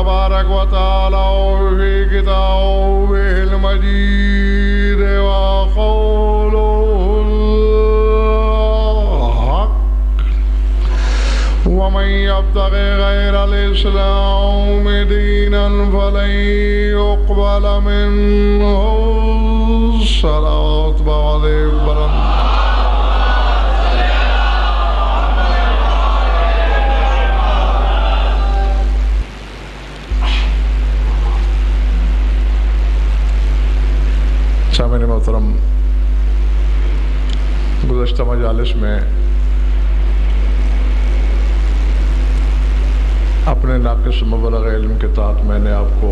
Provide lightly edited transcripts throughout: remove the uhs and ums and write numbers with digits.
تبارک و تعالی فی کتابہ المجید وقولہ الحق ومن یبتغ غیر الاسلام دینا فلن يقبل منہ صلوات بعد بلند سامعین محترم، گزشتہ مجالس میں اپنے ناقص مبلغ علم کے تحت میں نے آپ کو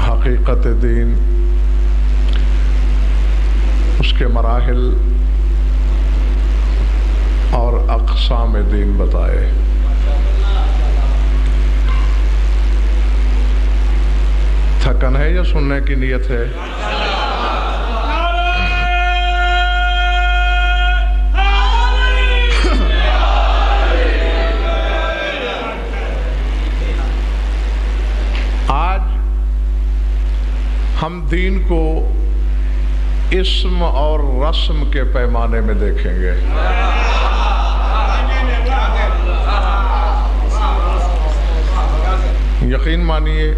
حقیقت دین، اس کے مراحل اور اقسام دین بتائے۔ تھکن ہے یا سننے کی نیت ہے؟ آج ہم دین کو اسم اور رسم کے پیمانے میں دیکھیں گے۔ یقین مانیے،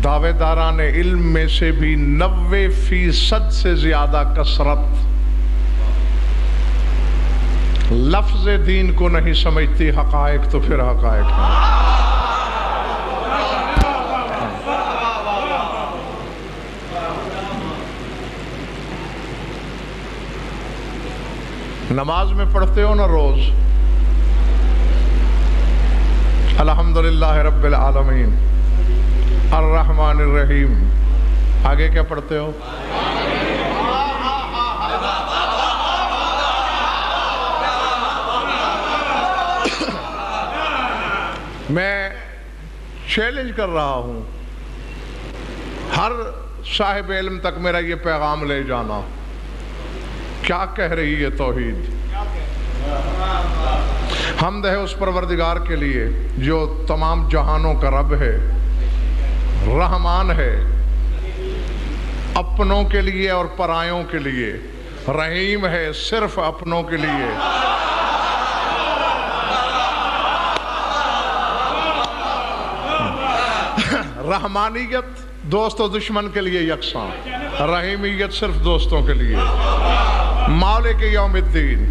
دعوے داران علم میں سے بھی 90% سے زیادہ کثرت لفظ دین کو نہیں سمجھتی، حقائق تو پھر حقائق ہیں۔ نماز میں پڑھتے ہو نا روز الحمدللہ رب العالمین الرحمن الرحیم، آگے کیا پڑھتے ہو؟ میں چیلنج کر رہا ہوں ہر صاحب علم تک میرا یہ پیغام لے جانا، کیا کہہ رہی ہے توحید؟ حمد ہے اس پروردگار کے لیے جو تمام جہانوں کا رب ہے، رحمان ہے اپنوں کے لیے اور پرایوں کے لیے، رحیم ہے صرف اپنوں کے لیے۔ رحمانیت دوست و دشمن کے لیے یکساں، رحیمیت صرف دوستوں کے لیے۔ مالک یوم الدین،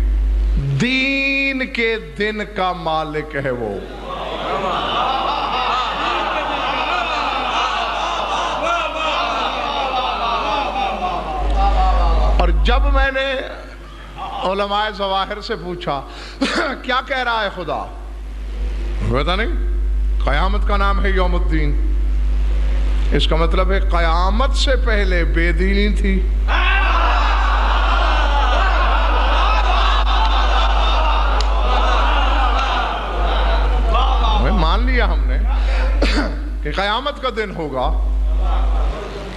دین کے دن کا مالک ہے وہ۔ اور جب میں نے علماء ظواہر سے پوچھا کیا کہہ رہا ہے خدا، پتہ نہیں، قیامت کا نام ہے یوم الدین، اس کا مطلب ہے قیامت سے پہلے بے دینی تھی۔ مان لیا ہم نے کہ قیامت کا دن ہوگا،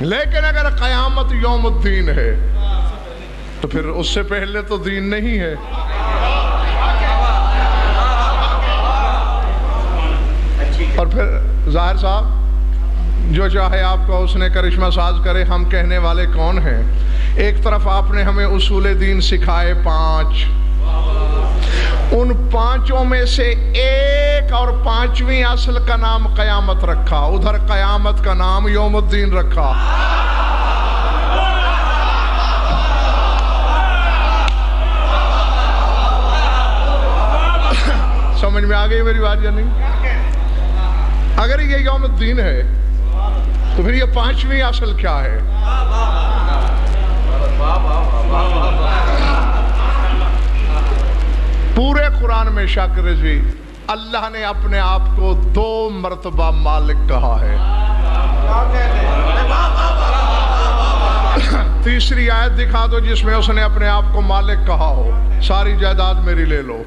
لیکن اگر قیامت یوم الدین ہے تو پھر اس سے پہلے تو دین نہیں ہے۔ اور پھر ظاہر صاحب جو چاہے آپ کو اس نے کرشمہ ساز کرے، ہم کہنے والے کون ہیں؟ ایک طرف آپ نے ہمیں اصول دین سکھائے 5، ان 5 میں سے ایک اور 5ویں اصل کا نام قیامت رکھا، ادھر قیامت کا نام یوم الدین رکھا۔ سمجھ میں آ گئی میری بات یا نہیں؟ اگر یہ یوم الدین ہے تو پھر یہ 5ویں اصل کیا ہے؟ پورے قرآن میں شاکر جی اللہ نے اپنے آپ کو 2 مرتبہ مالک کہا ہے۔ تیسری آیت دکھا دو جس میں اس نے اپنے آپ کو مالک کہا ہو، ساری جائیداد میری لے لو۔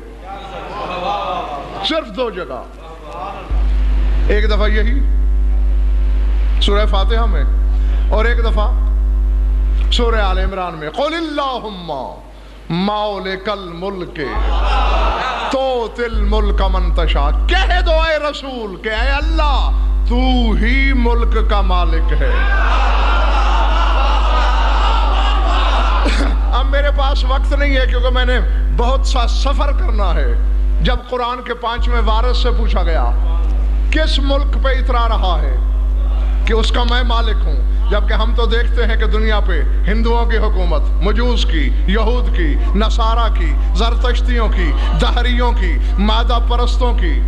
صرف 2 جگہ، ایک دفعہ یہی سورہ فاتحہ میں، اور ایک دفعہ سورہ آل عمران میں، قل اللہم مالک الملک توتی الملک من تشاء، کہہ دو اے رسول کہ اے اللہ تو ہی ملک کا مالک ہے۔ اب میرے پاس وقت نہیں ہے کیونکہ میں نے بہت سا سفر کرنا ہے۔ جب قرآن کے 5ویں وارث سے پوچھا گیا کس ملک پہ اترا رہا ہے کہ اس کا میں مالک ہوں، جبکہ ہم تو دیکھتے ہیں کہ دنیا پہ ہندوؤں کی حکومت، مجوس کی، یہود کی، نصارہ کی، زرتشتیوں کی، دہریوں کی، مادہ پرستوں کی،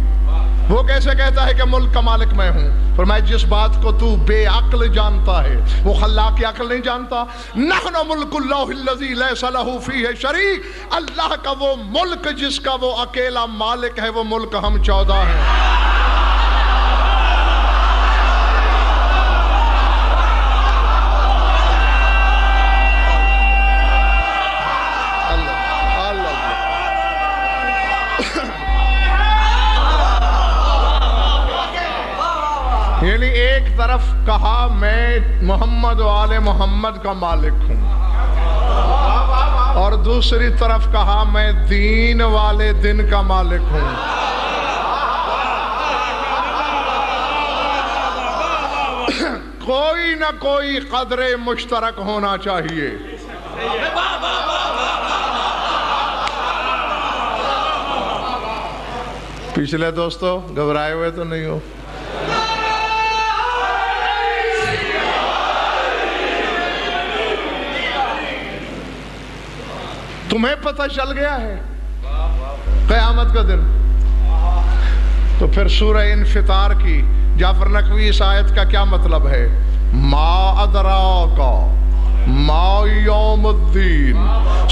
وہ کیسے کہتا ہے کہ ملک کا مالک میں ہوں؟ فرمایا جس بات کو تو بے عقل جانتا ہے وہ خلاق کی عقل نہیں جانتا۔ نحن ملک اللہ الذی لیس لہ فیہ شریک، اللہ کا وہ ملک جس کا وہ اکیلا مالک ہے، وہ ملک ہم 14 ہیں۔ یعنی ایک طرف کہا میں محمد و آل محمد کا مالک ہوں، اور دوسری طرف کہا میں دین والے دن کا مالک ہوں۔ کوئی نہ کوئی قدر مشترک ہونا چاہیے۔ پچھلے دوستو گھبرائے ہوئے تو نہیں ہو؟ تمہیں پتہ چل گیا ہے قیامت کا دن؟ تو پھر سورہ انفطار کی جعفر نقوی اس آیت کا کیا مطلب ہے؟ ما ادراک ما یوم الدین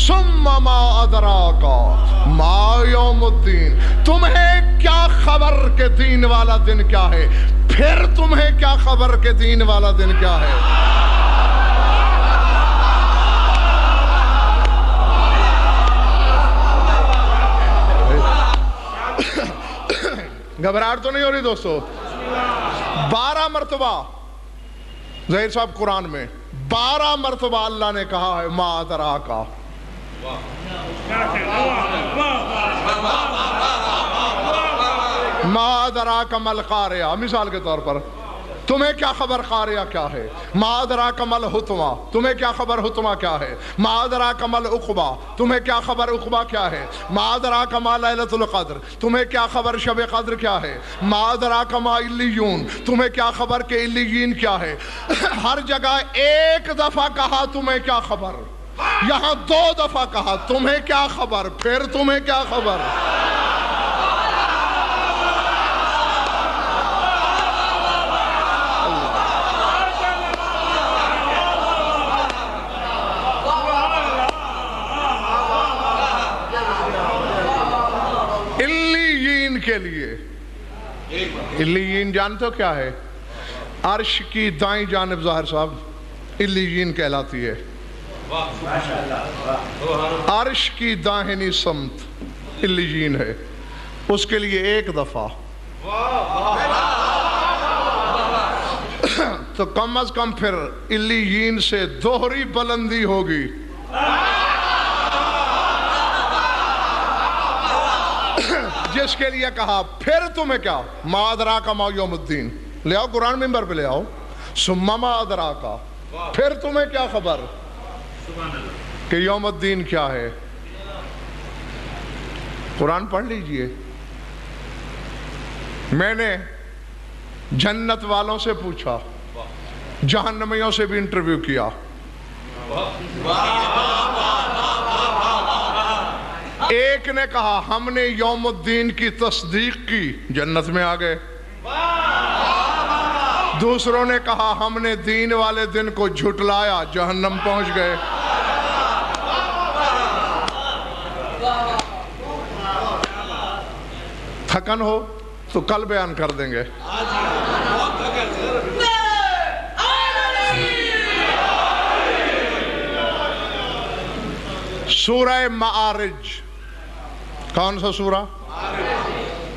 ثم ما ادراک ما یوم الدین، تمہیں کیا خبر کہ دین والا دن کیا ہے؟ پھر تمہیں کیا خبر کہ دین والا دن کیا ہے؟ گھبراہٹ تو نہیں ہو رہی دوستو؟ 12 مرتبہ ظہیر صاحب قرآن میں 12 مرتبہ اللہ نے کہا ہے ما ادراکا۔ ما ادراکا مل قاریہ، مثال کے طور پر تمہیں کیا خبر قاریہ کیا ہے؟ ما ادراک مل حطمہ، تمہیں کیا خبر حطمہ کیا ہے؟ ما ادراک مل عقبہ، تمہیں کیا خبر عقبہ کیا ہے؟ ما ادراک ما لیلۃ القدر، تمہیں کیا خبر شب قدر کیا ہے؟ ما ادراک ما علیون، تمہیں کیا خبر کہ علیین کیا ہے؟ ہر جگہ ایک دفعہ کہا تمہیں کیا خبر، یہاں 2 دفعہ کہا تمہیں کیا خبر، پھر تمہیں کیا خبر۔ کے لیے علیین جانتے ہو کیا ہے؟ عرش کی دائیں جانب ظاہر صاحب علیین کہلاتی ہے، عرش کی داہنی سمت علیین ہے، اس کے لیے ایک دفعہ تو کم از کم پھر علیین سے دوہری بلندی ہوگی۔ جس کے لیے کہا پھر تمہیں کیا، ما ادراک ما یوم الدین، لے آؤ قرآن ممبر پہ لے آؤ، ثم ما ادراک، پھر تمہیں کیا خبر کہ یوم الدین کیا ہے۔ قرآن پڑھ لیجئے۔ میں نے جنت والوں سے پوچھا، جہنمیوں سے بھی انٹرویو کیا، ایک نے کہا ہم نے یوم الدین کی تصدیق کی، جنت میں آ گئے۔ دوسروں نے کہا ہم نے دین والے دن کو جھٹلایا، جہنم پہنچ گئے۔ تھکن ہو تو کل بیان کر دیں گے۔ سورہ معارج، کون سا سورہ؟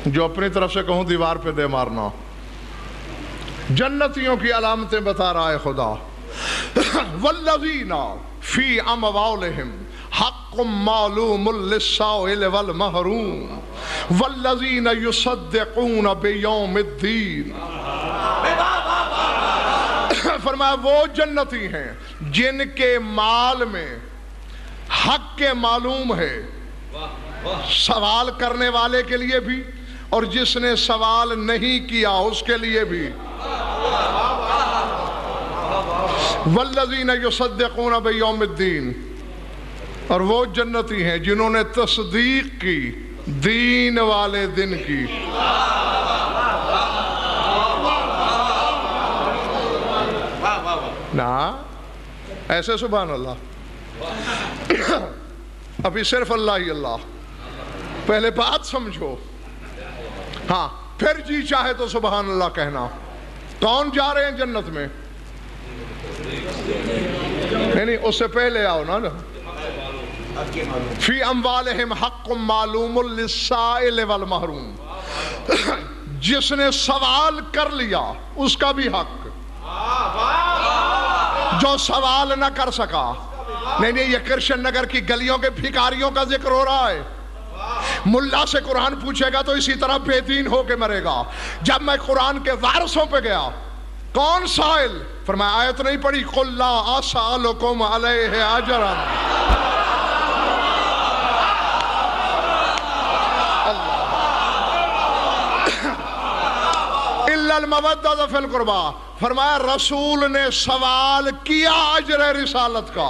جو اپنی طرف سے کہوں دیوار پہ دے مارنا۔ جنتیوں کی علامتیں بتا رہا ہے خدا۔ والذین فی اموالہم حق معلوم للسائل والمحروم والذین یصدقون بیوم الدین. فرمایا وہ جنتی ہیں جن کے مال میں حق کے معلوم ہے، سوال کرنے والے کے لیے بھی اور جس نے سوال نہیں کیا اس کے لیے بھی. والذین یصدقون بیوم الدین، اور وہ جنتی ہیں جنہوں نے تصدیق کی دین والے دن کی. نا ایسے سبحان اللہ، ابھی صرف اللہ ہی اللہ. پہلے بات سمجھو، ہاں پھر جی چاہے تو سبحان اللہ کہنا. کون جا رہے ہیں جنت میں؟ نہیں اس سے پہلے آؤ نا. فی اموالہم حق معلوم للسائل والمحروم، جس نے سوال کر لیا اس کا بھی حق، جو سوال نہ کر سکا. نہیں یہ کرشن نگر کی گلیوں کے بھکاریوں کا ذکر ہو رہا ہے. ملا سے قرآن پوچھے گا تو اسی طرح بے دین ہو کے مرے گا. جب میں قرآن کے وارثوں پہ گیا، کون سائل؟ فرمایا آیت نہیں پڑھی قل لا اسألکم علیہ اجرا. الا المودۃ فی القربى. فرمایا رسول نے سوال کیا اجر رسالت کا،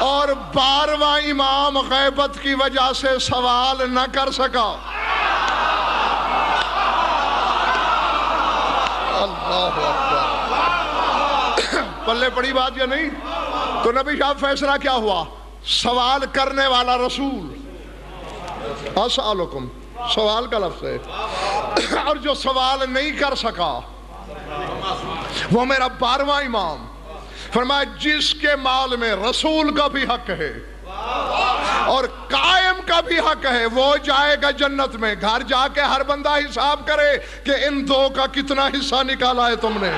اور 12واں امام غیبت کی وجہ سے سوال نہ کر سکا. اللہ اکبر. پلے پڑی بات یا نہیں؟ تو نبی صاحب فیصلہ کیا ہوا؟ سوال کرنے والا رسول، اسألکم سوال کا لفظ ہے، اور جو سوال نہیں کر سکا وہ میرا 12واں امام. فرمایا جس کے مال میں رسول کا بھی حق ہے اور قائم کا بھی حق ہے وہ جائے گا جنت میں. گھر جا کے ہر بندہ حساب کرے کہ ان دو کا کتنا حصہ نکالا ہے تم نے.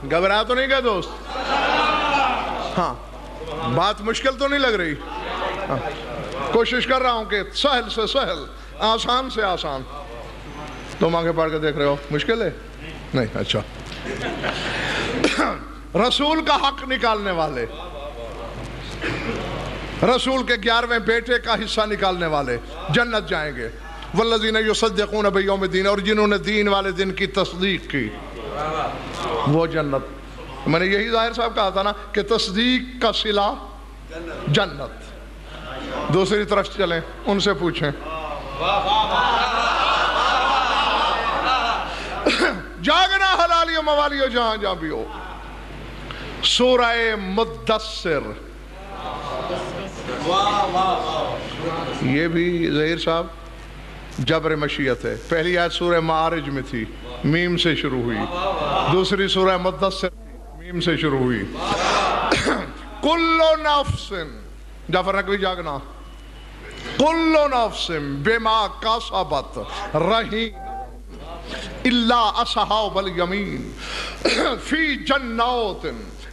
گھبرا تو نہیں گئے دوست؟ ہاں بات مشکل تو نہیں لگ رہی؟ کوشش کر رہا ہوں کہ سہل سے سہل، آسان سے آسان. تم آگے پڑھ کے دیکھ رہے ہو مشکل ہے؟ نہیں اچھا. رسول کا حق نکالنے والے، رسول کے 11ویں بیٹے کا حصہ نکالنے والے جنت جائیں گے. والذین یصدقون بیوم الدین، اور جنہوں نے دین والے دن کی تصدیق کی وہ جنت. میں نے یہی ظاہر صاحب کہا تھا نا کہ تصدیق کا صلہ جنت. دوسری طرف چلیں ان سے پوچھیں. جاگنا حلالی و موالی ہو جہاں جہاں بھی ہو. سورہ مدثر، یہ بھی ظہیر صاحب جبر مشیت ہے. پہلی آیت سورہ معارج میں تھی، میم سے شروع ہوئی. دوسری سورہ مدثر میم سے شروع ہوئی. کل نفس، جعفر نقوی جاگنا، کل نفس بما کسبت رہین الا اصحاب الیمین فی جنات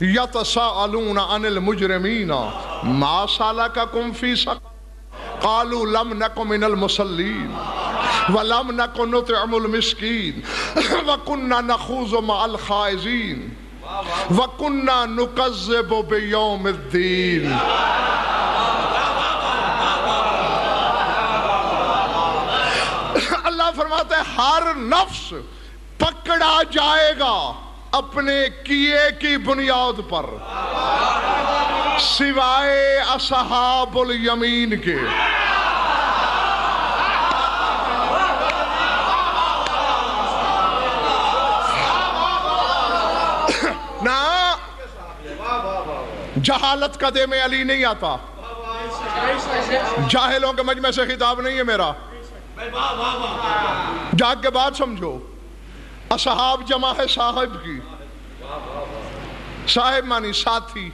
یتساءلون عن المجرمین ما سلککم فی سقر قالوا لم نک من المصلین وَلَمْ نَكُنْ نُطْعِمُ الْمِسْكِينَ وَكُنَّا نَخُوضُ مَعَ الْخَائِضِينَ وَكُنَّا نُكَذِّبُ بِيَوْمِ الدِّينِ. اللہ فرماتا ہے ہر نفس پکڑا جائے گا اپنے کیے کی بنیاد پر سوائے اصحاب الیمین کے. جہالت کا دے میں علی نہیں آتا، جاہلوں کے مجمع سے خطاب نہیں ہے میرا. جاگ کے بات سمجھو. اصحاب جمع ہے صاحب کی. صاحب مانی ساتھی,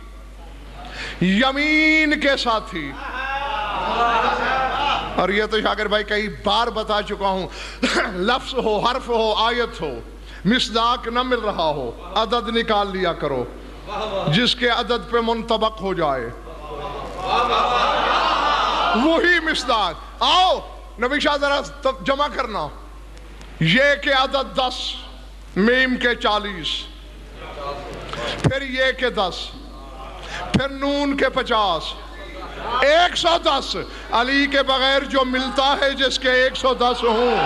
یمین کے ساتھی. اور یہ تو شاکر بھائی کئی بار بتا چکا ہوں, لفظ ہو, حرف ہو, آیت ہو, مصداق نہ مل رہا ہو, عدد نکال لیا کرو جس کے عدد پہ منطبق ہو جائے, وہی مصداق. آؤ نبی شاہ ذرا جمع کرنا. یہ کے عدد 10, میم کے 40, پھر یہ کے 10, پھر نون کے 50, 110. علی کے بغیر جو ملتا ہے جس کے 110 ہوں.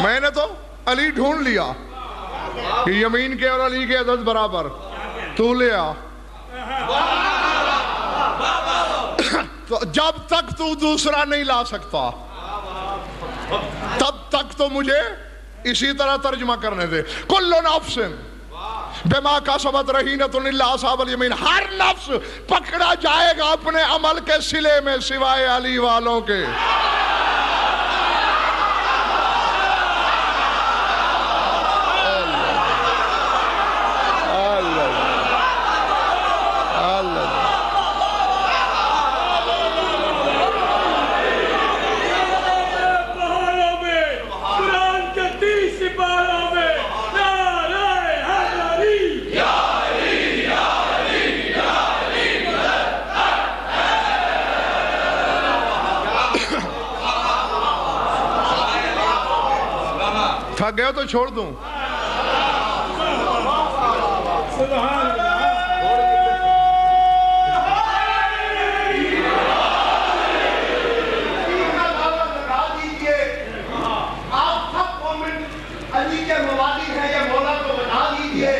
میں نے تو علی ڈھونڈ لیا کہ یمین کے اور علی کے عدد برابر, تو لے آ. تو جب تک تو دوسرا نہیں لا سکتا تب تک تو مجھے اسی طرح ترجمہ کرنے دے. کل نفس بما کسبت رہینۃ الا اصحاب الیمین. ہر نفس پکڑا جائے گا اپنے عمل کے صلے میں سوائے علی والوں کے. تھک گئے تو چھوڑ دوں. علی کے موالد ہیں یہ مولا کو بتا دیجئے,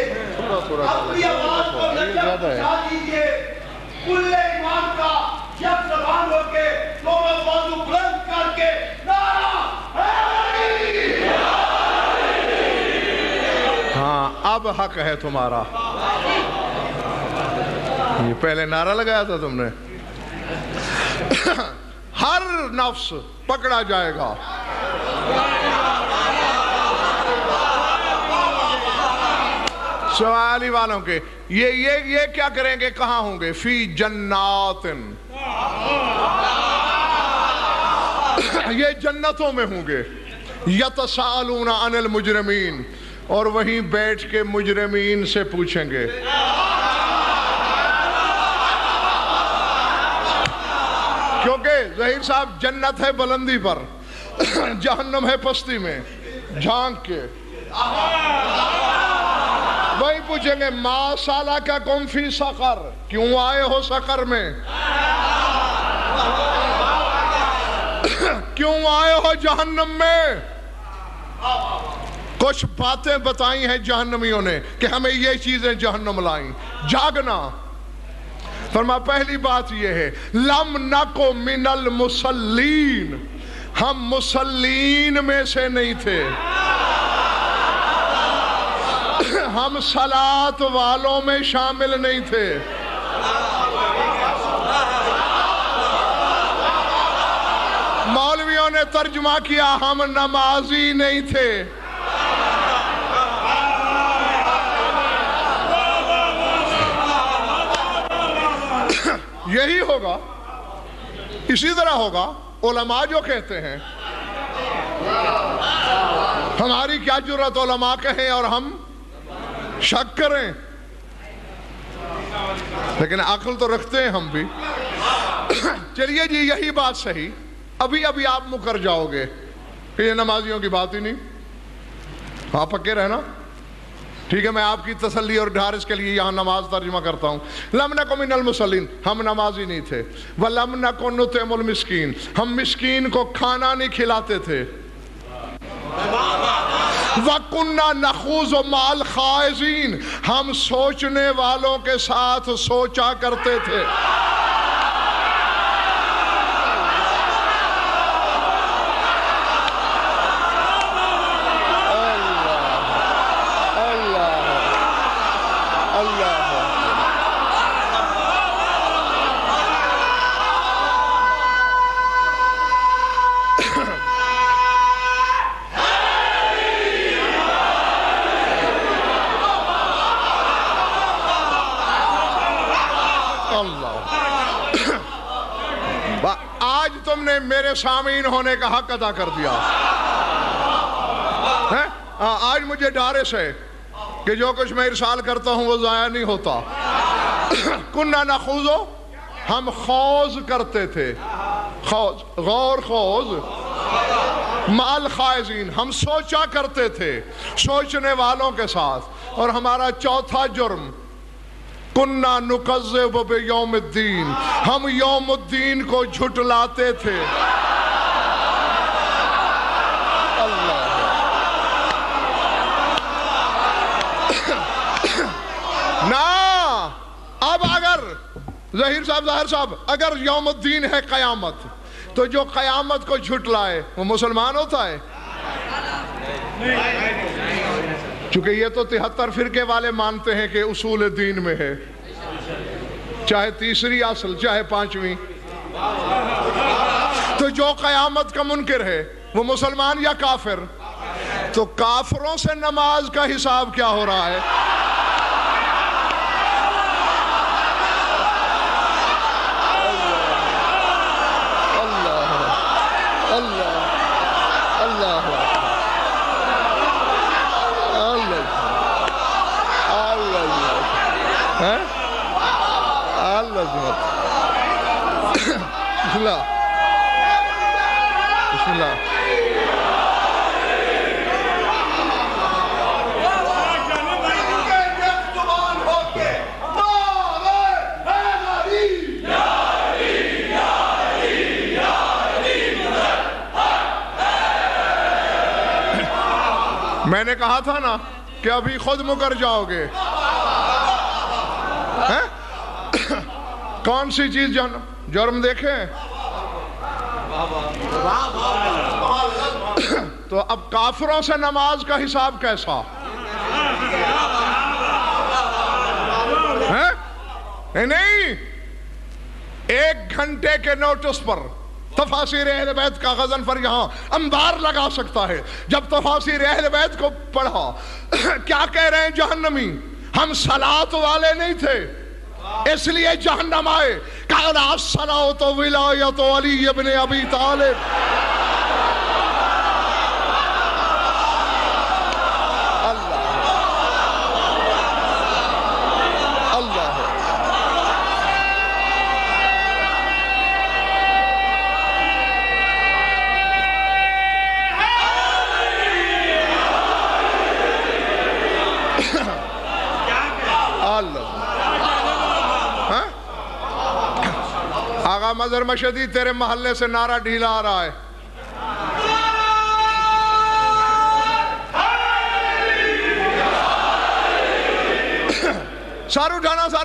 اپنی آواز کو لچک بچا دیجئے. کل ایمان کا یک زبان ہو کے دونوں بازو بلند کر کے نعرہ علی. ہاں اب حق ہے تمہارا. یہ پہلے نعرہ لگایا تھا تم نے. ہر نفس پکڑا جائے گا سوائے علی والوں کے. یہ کیا کریں گے, کہاں ہوں گے؟ فی جنات, یہ جنتوں میں ہوں گے. یتساءلون عن المجرمین, اور وہیں بیٹھ کے مجرمین سے پوچھیں گے. کیونکہ ظہیر صاحب جنت ہے بلندی پر, جہنم ہے پستی میں. جھانک کے وہی پوچھیں گے ما سالککم فی سقر, کیوں آئے ہو سقر میں, کیوں آئے ہو جہنم میں. کچھ باتیں بتائی ہیں جہنمیوں نے کہ ہمیں یہ چیزیں جہنم لائیں. جاگنا. فرما پہلی بات یہ ہے لم نکو من المصلین, ہم مصلین میں سے نہیں تھے, ہم صلاۃ والوں میں شامل نہیں تھے. مولویوں نے ترجمہ کیا ہم نمازی نہیں تھے. یہی ہوگا, اسی طرح ہوگا. علماء جو کہتے ہیں ہماری کیا جرات علماء کہیں اور ہم شک کریں, لیکن عقل تو رکھتے ہیں ہم بھی. چلیے جی یہی بات صحیح. ابھی آپ مکر جاؤ گے کہ یہ نمازیوں کی بات ہی نہیں, آپ پکے رہنا. ٹھیک ہے, میں آپ کی تسلی اور ڈھارس کے لیے یہاں نماز ترجمہ کرتا ہوں. لم نکو من المصلین, ہم نمازی نہیں تھے. ولم نکو نطعم المسکین, ہم مسکین کو کھانا نہیں کھلاتے تھے. وَكُنَّا نَخُوضُ مَعَ الْخَائِضِينَ، ہم سوچنے والوں کے ساتھ سوچا کرتے تھے. آج تم نے میرے سامعین ہونے کا حق ادا کر دیا. آج مجھے ڈارس ہے کہ جو کچھ میں ارسال کرتا ہوں وہ ضائع نہیں ہوتا. کننا نخوض، ہم خوض کرتے تھے، غور خوض، مع الخائضین، ہم سوچا کرتے تھے سوچنے والوں کے ساتھ. اور ہمارا چوتھا جرم، کننا نکذب بیوم الدین، ہم یوم الدین کو جھٹلاتے تھے. نا اب اگر ظاہر صاحب اگر یوم الدین ہے قیامت، تو جو قیامت کو جھٹلائے وہ مسلمان ہوتا ہے؟ چونکہ یہ تو 73 فرقے والے مانتے ہیں کہ اصول دین میں ہے، چاہے تیسری اصل چاہے پانچویں. تو جو قیامت کا منکر ہے وہ مسلمان یا کافر؟ تو کافروں سے نماز کا حساب کیا ہو رہا ہے؟ بسم اللہ بسم اللہ. میں نے کہا تھا نا کہ ابھی خود مکر جاؤ گے. کون سی چیز جرم دیکھیں؟ تو اب کافروں سے نماز کا حساب کیسا؟ نہیں، 1 گھنٹے کے نوٹس پر تفاسیر اہل بیت کا غضنفر یہاں انبار لگا سکتا ہے. جب تفاسیر اہل بیت کو پڑھا، کیا کہہ رہے ہیں جہنمی؟ ہم صلاۃ والے نہیں تھے اس لیے جہنم آئے. قَالَ الصَّلَاةُ وِلَایَةُ عَلِيِّ بْنِ أَبِي طَالِبٍ. آغا مظہر مشہدی تیرے محلے سے نعرہ ڈھیلا آ رہا ہے. سارے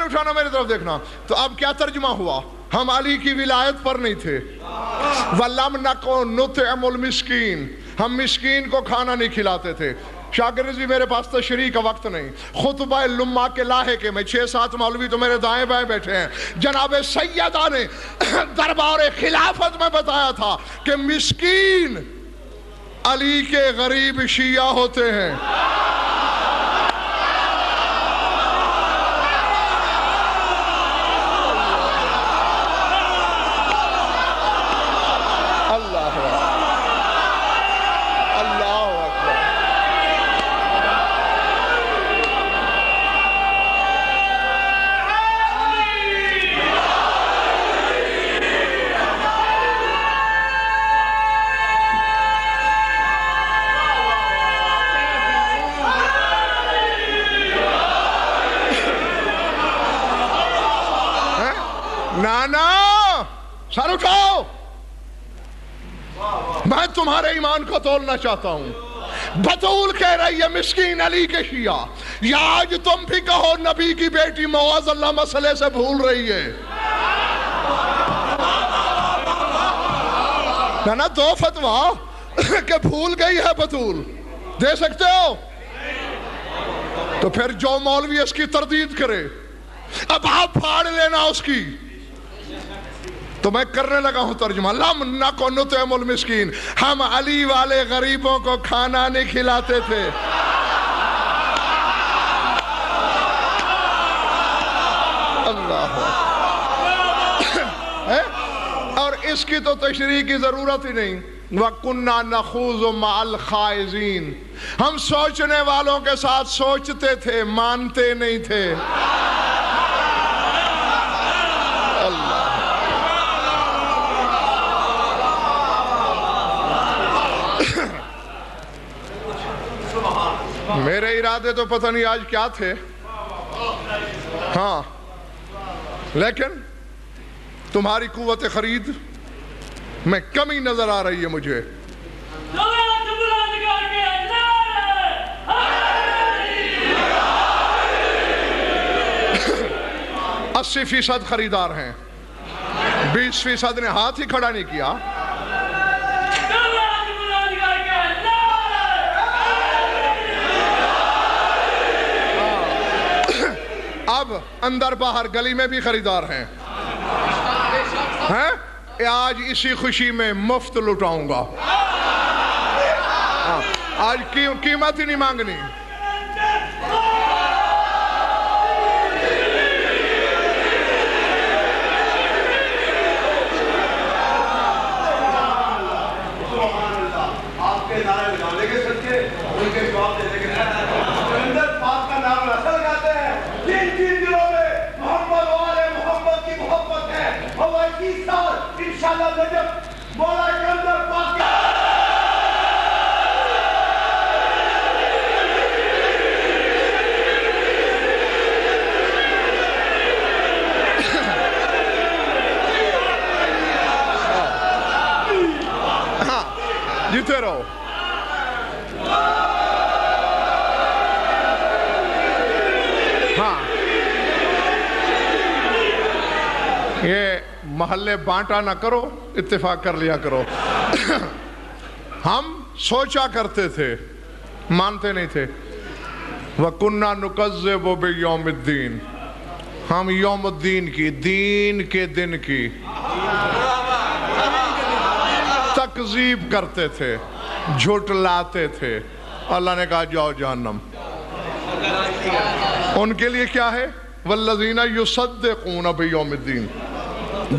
اٹھانا میری طرف دیکھنا. تو اب کیا ترجمہ ہوا؟ ہم علی کی ولایت پر نہیں تھے. وَلَمْ نَكُن نُطْعِمُ الْمِسْكِينَ، ہم مسکین کو کھانا نہیں کھلاتے تھے. شاکر رضوی میرے پاس تشریح کا وقت نہیں. خطبہ لمہ کے لاحقے میں 6-7 مولوی تو میرے دائیں بائیں بیٹھے ہیں. جناب سیدہ نے دربار خلافت میں بتایا تھا کہ مسکین علی کے غریب شیعہ ہوتے ہیں. سر اٹھاؤ، میں تمہارے ایمان کو تولنا چاہتا ہوں. بطول کہہ رہی ہے مسکین علی کے شیعہ، یا آج تم بھی کہو نبی کی بیٹی معاذ اللہ مسئلے سے بھول رہی ہے نا، دو فتویٰ کہ بھول گئی ہے بطول دے سکتے ہو؟ تو پھر جو مولوی اس کی تردید کرے اب آپ پھاڑ لینا اس کی. تو میں کرنے لگا ہوں ترجمہ. لم نکن نطعم المسکین، ہم علی والے غریبوں کو کھانا نہیں کھلاتے تھے. اللہ اور اس کی تو تشریح کی ضرورت ہی نہیں. وَكُنَّا نَخُوضُ مَعَ الْخَائِضِينَ، ہم سوچنے والوں کے ساتھ سوچتے تھے، مانتے نہیں تھے. میرے ارادے تو پتہ نہیں آج کیا تھے، ہاں، لیکن تمہاری قوت خرید میں کمی نظر آ رہی ہے مجھے. 80% خریدار ہیں، 20% نے ہاتھ ہی کھڑا نہیں کیا. اب اندر باہر گلی میں بھی خریدار ہیں. آج اسی خوشی میں مفت لٹاؤں گا. آج قیمت ہی نہیں مانگنی. آپ کے نعرے لگانے کے سچے ان کے جواب دینے کے سچے پاک کا نام رسل گاتے ہیں. جن دلوں میں محمد والے محمد کی محبت ہے، اور 21 سال انشاءاللہ نجف مولا کے اندر پاک جیتے رہو. ہاں، یہ محلے بانٹا نہ کرو، اتفاق کر لیا کرو. ہم سوچا کرتے تھے، مانتے نہیں تھے. وَكُنَّا نُكَذِّبُ بِيَوْمِ الدِّينِ، ہم یوم الدین کی، دین کے دن کی تکذیب کرتے تھے، جھٹلاتے تھے. اللہ نے کہا جاؤ جہنم. ان کے لیے کیا ہے؟ وَالَّذِينَ يُصَدِّقُونَ بِيَوْمِ الدِّينِ،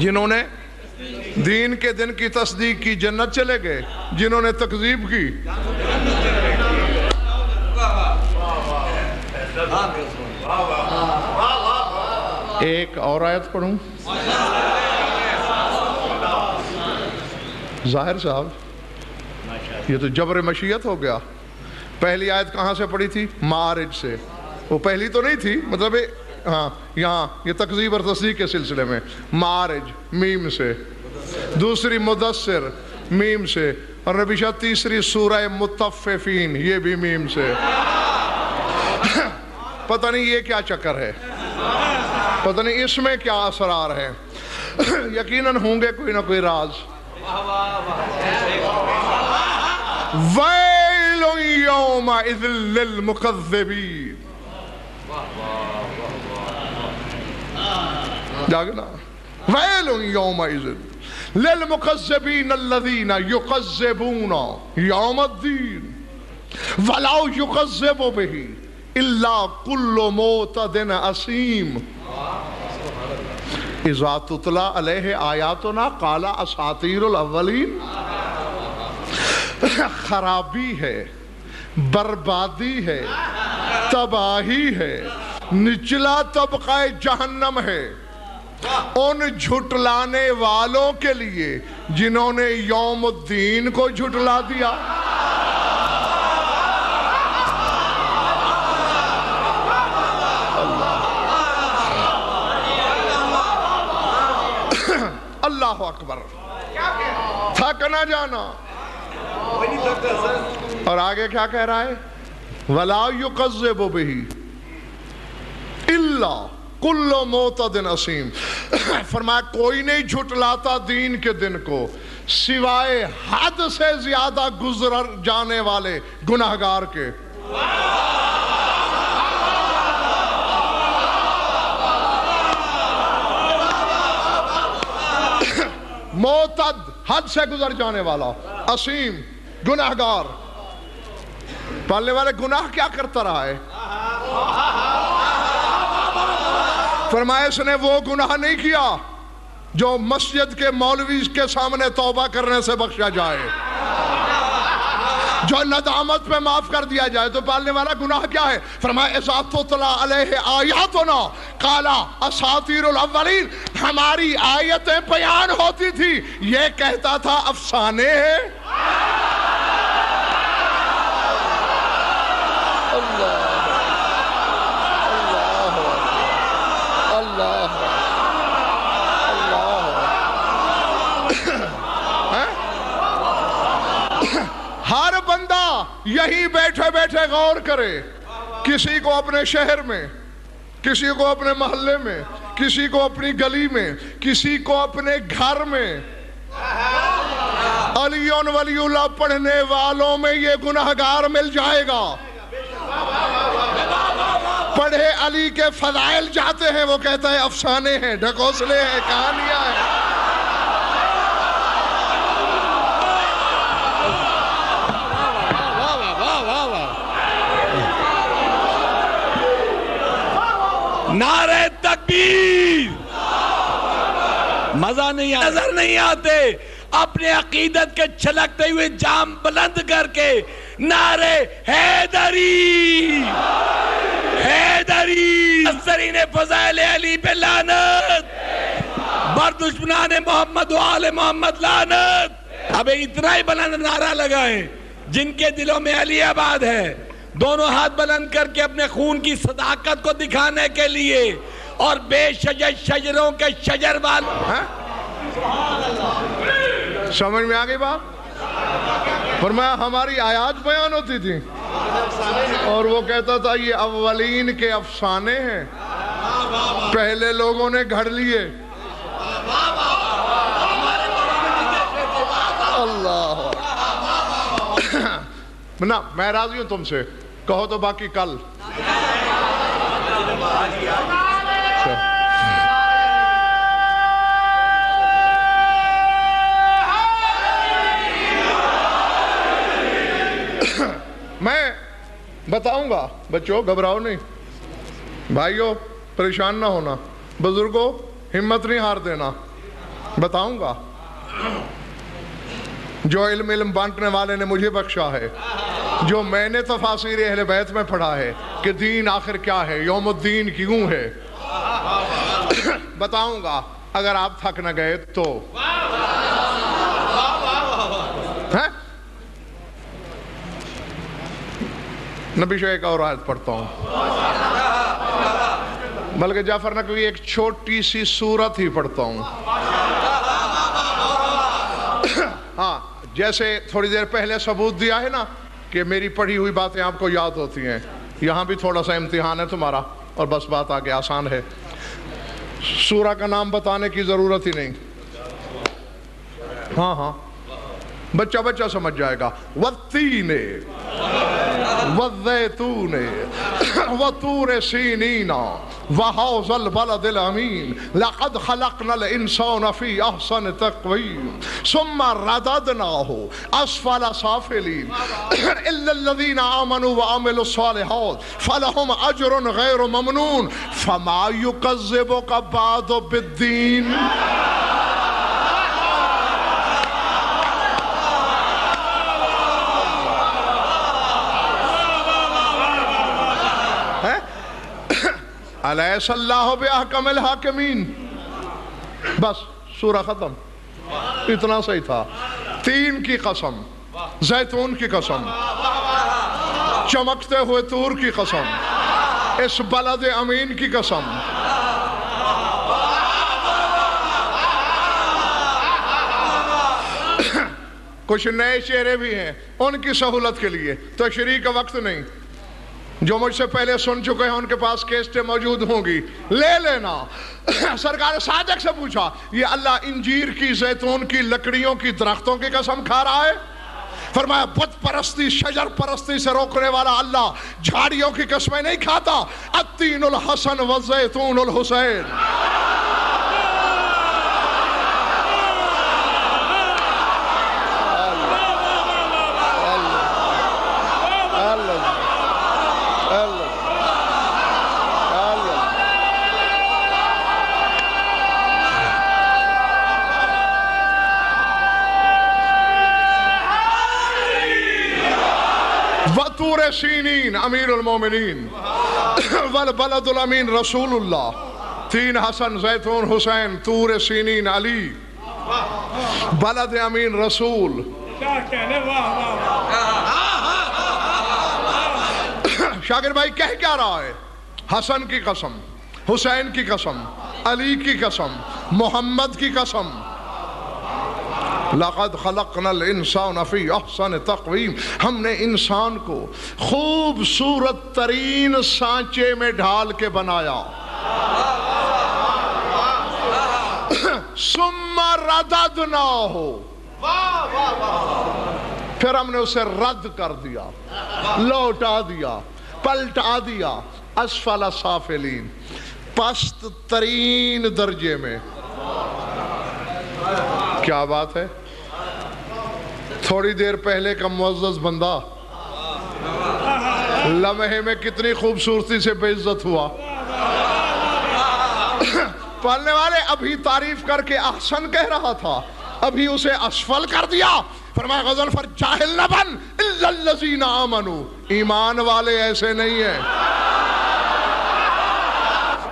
جنہوں نے دین کے دن کی تصدیق کی جنت چلے گئے، جنہوں نے تکذیب کی ایک اور آیت پڑھوں. ظاہر صاحب یہ تو جبر مشیت ہو گیا. پہلی آیت کہاں سے پڑھی تھی؟ معارج سے. وہ پہلی تو نہیں تھی، مطلب ہاں یہاں یہ تکذیب اور تصدیق کے سلسلے میں. معارج میم سے، دوسری مدثر میم سے، اور نبی شاہ تیسری سورہ مطففین یہ بھی میم سے. پتہ نہیں یہ کیا چکر ہے، پتہ نہیں اس میں کیا اسرار ہے. یقیناً ہوں گے کوئی نہ کوئی راز. وَيْلٌ يَوْمَئِذٍ لِّلْمُكَذِّبِينَ، جاگنا. وَيْلٌ يَوْمَئِذٍ لِّلْمُكَذِّبِينَ الَّذِينَ يُكَذِّبُونَ يَوْمَ الدِّينِ وَلَا يُكَذِّبُ بِهِ إِلَّا كُلُّ مُعْتَدٍ أَثِيمٍ اذا تتلا علیہ آیاتنا قال اساطیر الاولین. خرابی ہے، بربادی ہے، تباہی ہے، نچلا طبقہ جہنم ہے ان جھٹلانے والوں کے لیے جنہوں نے یوم الدین کو جھٹلا دیا. اللہ اکبر. تھک نہ جانا. اور آگے کیا کہہ رہا ہے؟ وَلَا يُقَذِّبُ بِهِ إِلَّا كُلُّ مُعْتَدٍ أَثِيمٍ، فرمایا کوئی نہیں جھٹلاتا دین کے دن کو سوائے حد سے زیادہ گزر جانے والے گناہگار کے۔ معتد حد سے گزر جانے والا، اسیم گناہگار۔ پالنے والے گناہ کیا کرتا رہا ہے؟ فرمایا اس نے وہ گناہ نہیں کیا جو مسجد کے مولوی کے سامنے توبہ کرنے سے بخشا جائے، جو ندامت پہ معاف کر دیا جائے۔ تو پالنے والا گناہ کیا ہے؟ فرمایا اذا تتلی علیہ آیاتنا قال اساطیر الاولین، ہماری آیتیں بیان ہوتی تھی یہ کہتا تھا افسانے ہیں۔ ہر بندہ یہی بیٹھے بیٹھے غور کرے، کسی کو اپنے شہر میں، کسی کو اپنے محلے میں، کسی کو اپنی گلی میں، کسی کو اپنے گھر میں، علی ولی اللہ پڑھنے والوں میں یہ گناہگار مل جائے گا۔ پڑھے علی کے فضائل جاتے ہیں وہ کہتا ہے افسانے ہیں، ڈھکوسلے ہیں، کہانیاں ہیں۔ نعرہ تکبیر، مزہ نہیں آتا، نظر نہیں آتے، اپنے عقیدت کے چھلکتے ہوئے جام بلند کر کے نعرہ حیدری حیدری، مفسرین فضائل علی پہ لعنت، بر دشمنان محمد و آل محمد لعنت۔ اب اتنا ہی بلند نعرہ لگائیں جن کے دلوں میں علی آباد ہے، دونوں ہاتھ بلند کر کے اپنے خون کی صداقت کو دکھانے کے لیے، اور بے شجر شجروں کے شجر والوں۔ سمجھ میں آگئی بات؟ فرمایا ہماری آیات بیان ہوتی تھی اور وہ کہتا تھا یہ اولین کے افسانے ہیں، پہلے لوگوں نے گھڑ لیے۔ اللہ نا، میں راضی ہوں تم سے، کہو تو باقی کل۔ میں بتاؤں گا، بچوں گھبراؤ نہیں، بھائیوں پریشان نہ ہونا، بزرگوں ہمت نہیں ہار دینا، بتاؤں گا۔ جو علم بانٹنے والے نے مجھے بخشا ہے، جو میں نے تفاسیر اہل بیت میں پڑھا ہے کہ دین آخر کیا ہے، یوم الدین کیوں ہے، بتاؤں گا اگر آپ تھک نہ گئے تو۔ نبی شاہ ایک اور آیت پڑھتا ہوں، بلکہ جعفر نقوی ایک چھوٹی سی سورت ہی پڑھتا ہوں۔ ہاں، جیسے تھوڑی دیر پہلے ثبوت دیا ہے نا کہ میری پڑھی ہوئی باتیں آپ کو یاد ہوتی ہیں، یہاں بھی تھوڑا سا امتحان ہے تمہارا، اور بس بات آگے آسان ہے، سورہ کا نام بتانے کی ضرورت ہی نہیں، ہاں بچہ بچہ سمجھ جائے گا۔ والتین والزیتون وطور سینین وہذا البلد الامین لقد خلقنا الانسان فی احسن تقویم ثم رددناہ اسفل سافلین الا الذین آمنوا وعملوا الصالحات فلہم اجر غیر ممنون فما یکذبک بعد بالدین۔ الیس اللہ باحکم الحاکمین۔ بس سورہ ختم، اتنا صحیح تھا۔ تین کی قسم، زیتون کی قسم، چمکتے ہوئے طور کی قسم، اس بلد امین کی قسم۔ کچھ نئے چہرے بھی ہیں، ان کی سہولت کے لیے تشریح کا وقت نہیں، جو مجھ سے پہلے سن چکے ہیں ان کے پاس کیسٹیں موجود ہوں گی، لے لینا۔ سرکار صادق سے پوچھا، یہ اللہ انجیر کی، زیتون کی لکڑیوں کی، درختوں کی قسم کھا رہا ہے؟ فرمایا بت پرستی، شجر پرستی سے روکنے والا اللہ جھاڑیوں کی قسمیں نہیں کھاتا۔ التین الحسن والزیتون الحسین۔ وطور سینین امیر المومنین والبلد الامین رسول اللہ، تین حسن زیتون حسین، طور سینین علی، بلد امین رسول۔ شاگرد بھائی کہہ کیا رہا ہے؟ حسن کی قسم، حسین کی قسم، علی کی قسم، محمد کی قسم۔ لَقَدْ خَلَقْنَا الْإِنسَانَ فِي أَحْسَنِ تَقْوِيمٍ، ہم نے انسان کو خوبصورت ترین سانچے میں ڈھال کے بنایا۔ ثُمَّ رَدَدْنَاهُ، پھر ہم نے اسے رد کر دیا، لوٹا دیا، پلٹا دیا، اسفل سافلین، پست ترین درجے میں۔ کیا بات ہے؟ تھوڑی دیر پہلے کا معزز بندہ لمحے میں کتنی خوبصورتی سے بے عزت ہوا۔ پڑھنے والے ابھی تعریف کر کے احسن کہہ رہا تھا، ابھی اسے اسفل کر دیا۔ فرمایا غزل فر جاہل نہ بن الا الذین آمنوا، ایمان والے ایسے نہیں ہیں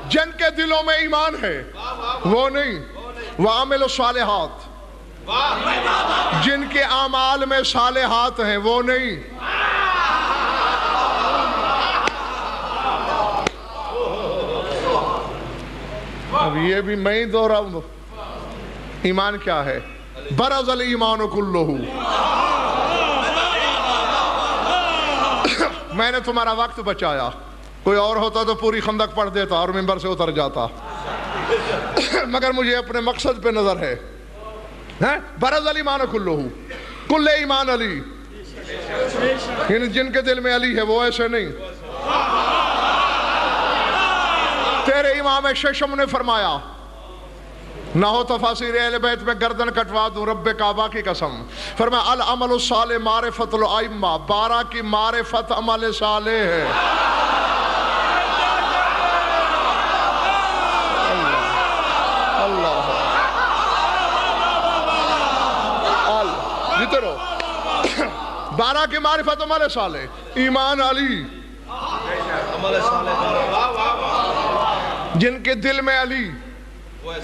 جن کے دلوں میں ایمان ہے، وہ نہیں۔ وَعَمِلُوا الصَّالِحَاتِ، جن کے اعمال میں صالحات ہیں، وہ نہیں۔ اب یہ بھی میں ہی دوہراؤں، ایمان کیا ہے؟ برز الایمان کلہ۔ میں نے تمہارا وقت بچایا، کوئی اور ہوتا تو پوری خندق پڑھ دیتا اور منبر سے اتر جاتا، مگر مجھے اپنے مقصد پہ نظر ہے۔ برز الایمان کلہ، کل ایمان علی، یعنی جن کے دل میں علی ہے وہ ایسے نہیں۔ تیرے امام ششم نے فرمایا، نہ ہو تفاسیر اہل بیت میں گردن کٹوا دوں رب کعبہ کی قسم۔ فرمایا العمل الصالح معرفت الائمہ، 12 کی معرفت عمل صالح ہے۔ اللہ جیتے رہو۔ 12 کی معرفت عمل صالح، ایمان علی، جن کے دل میں علی،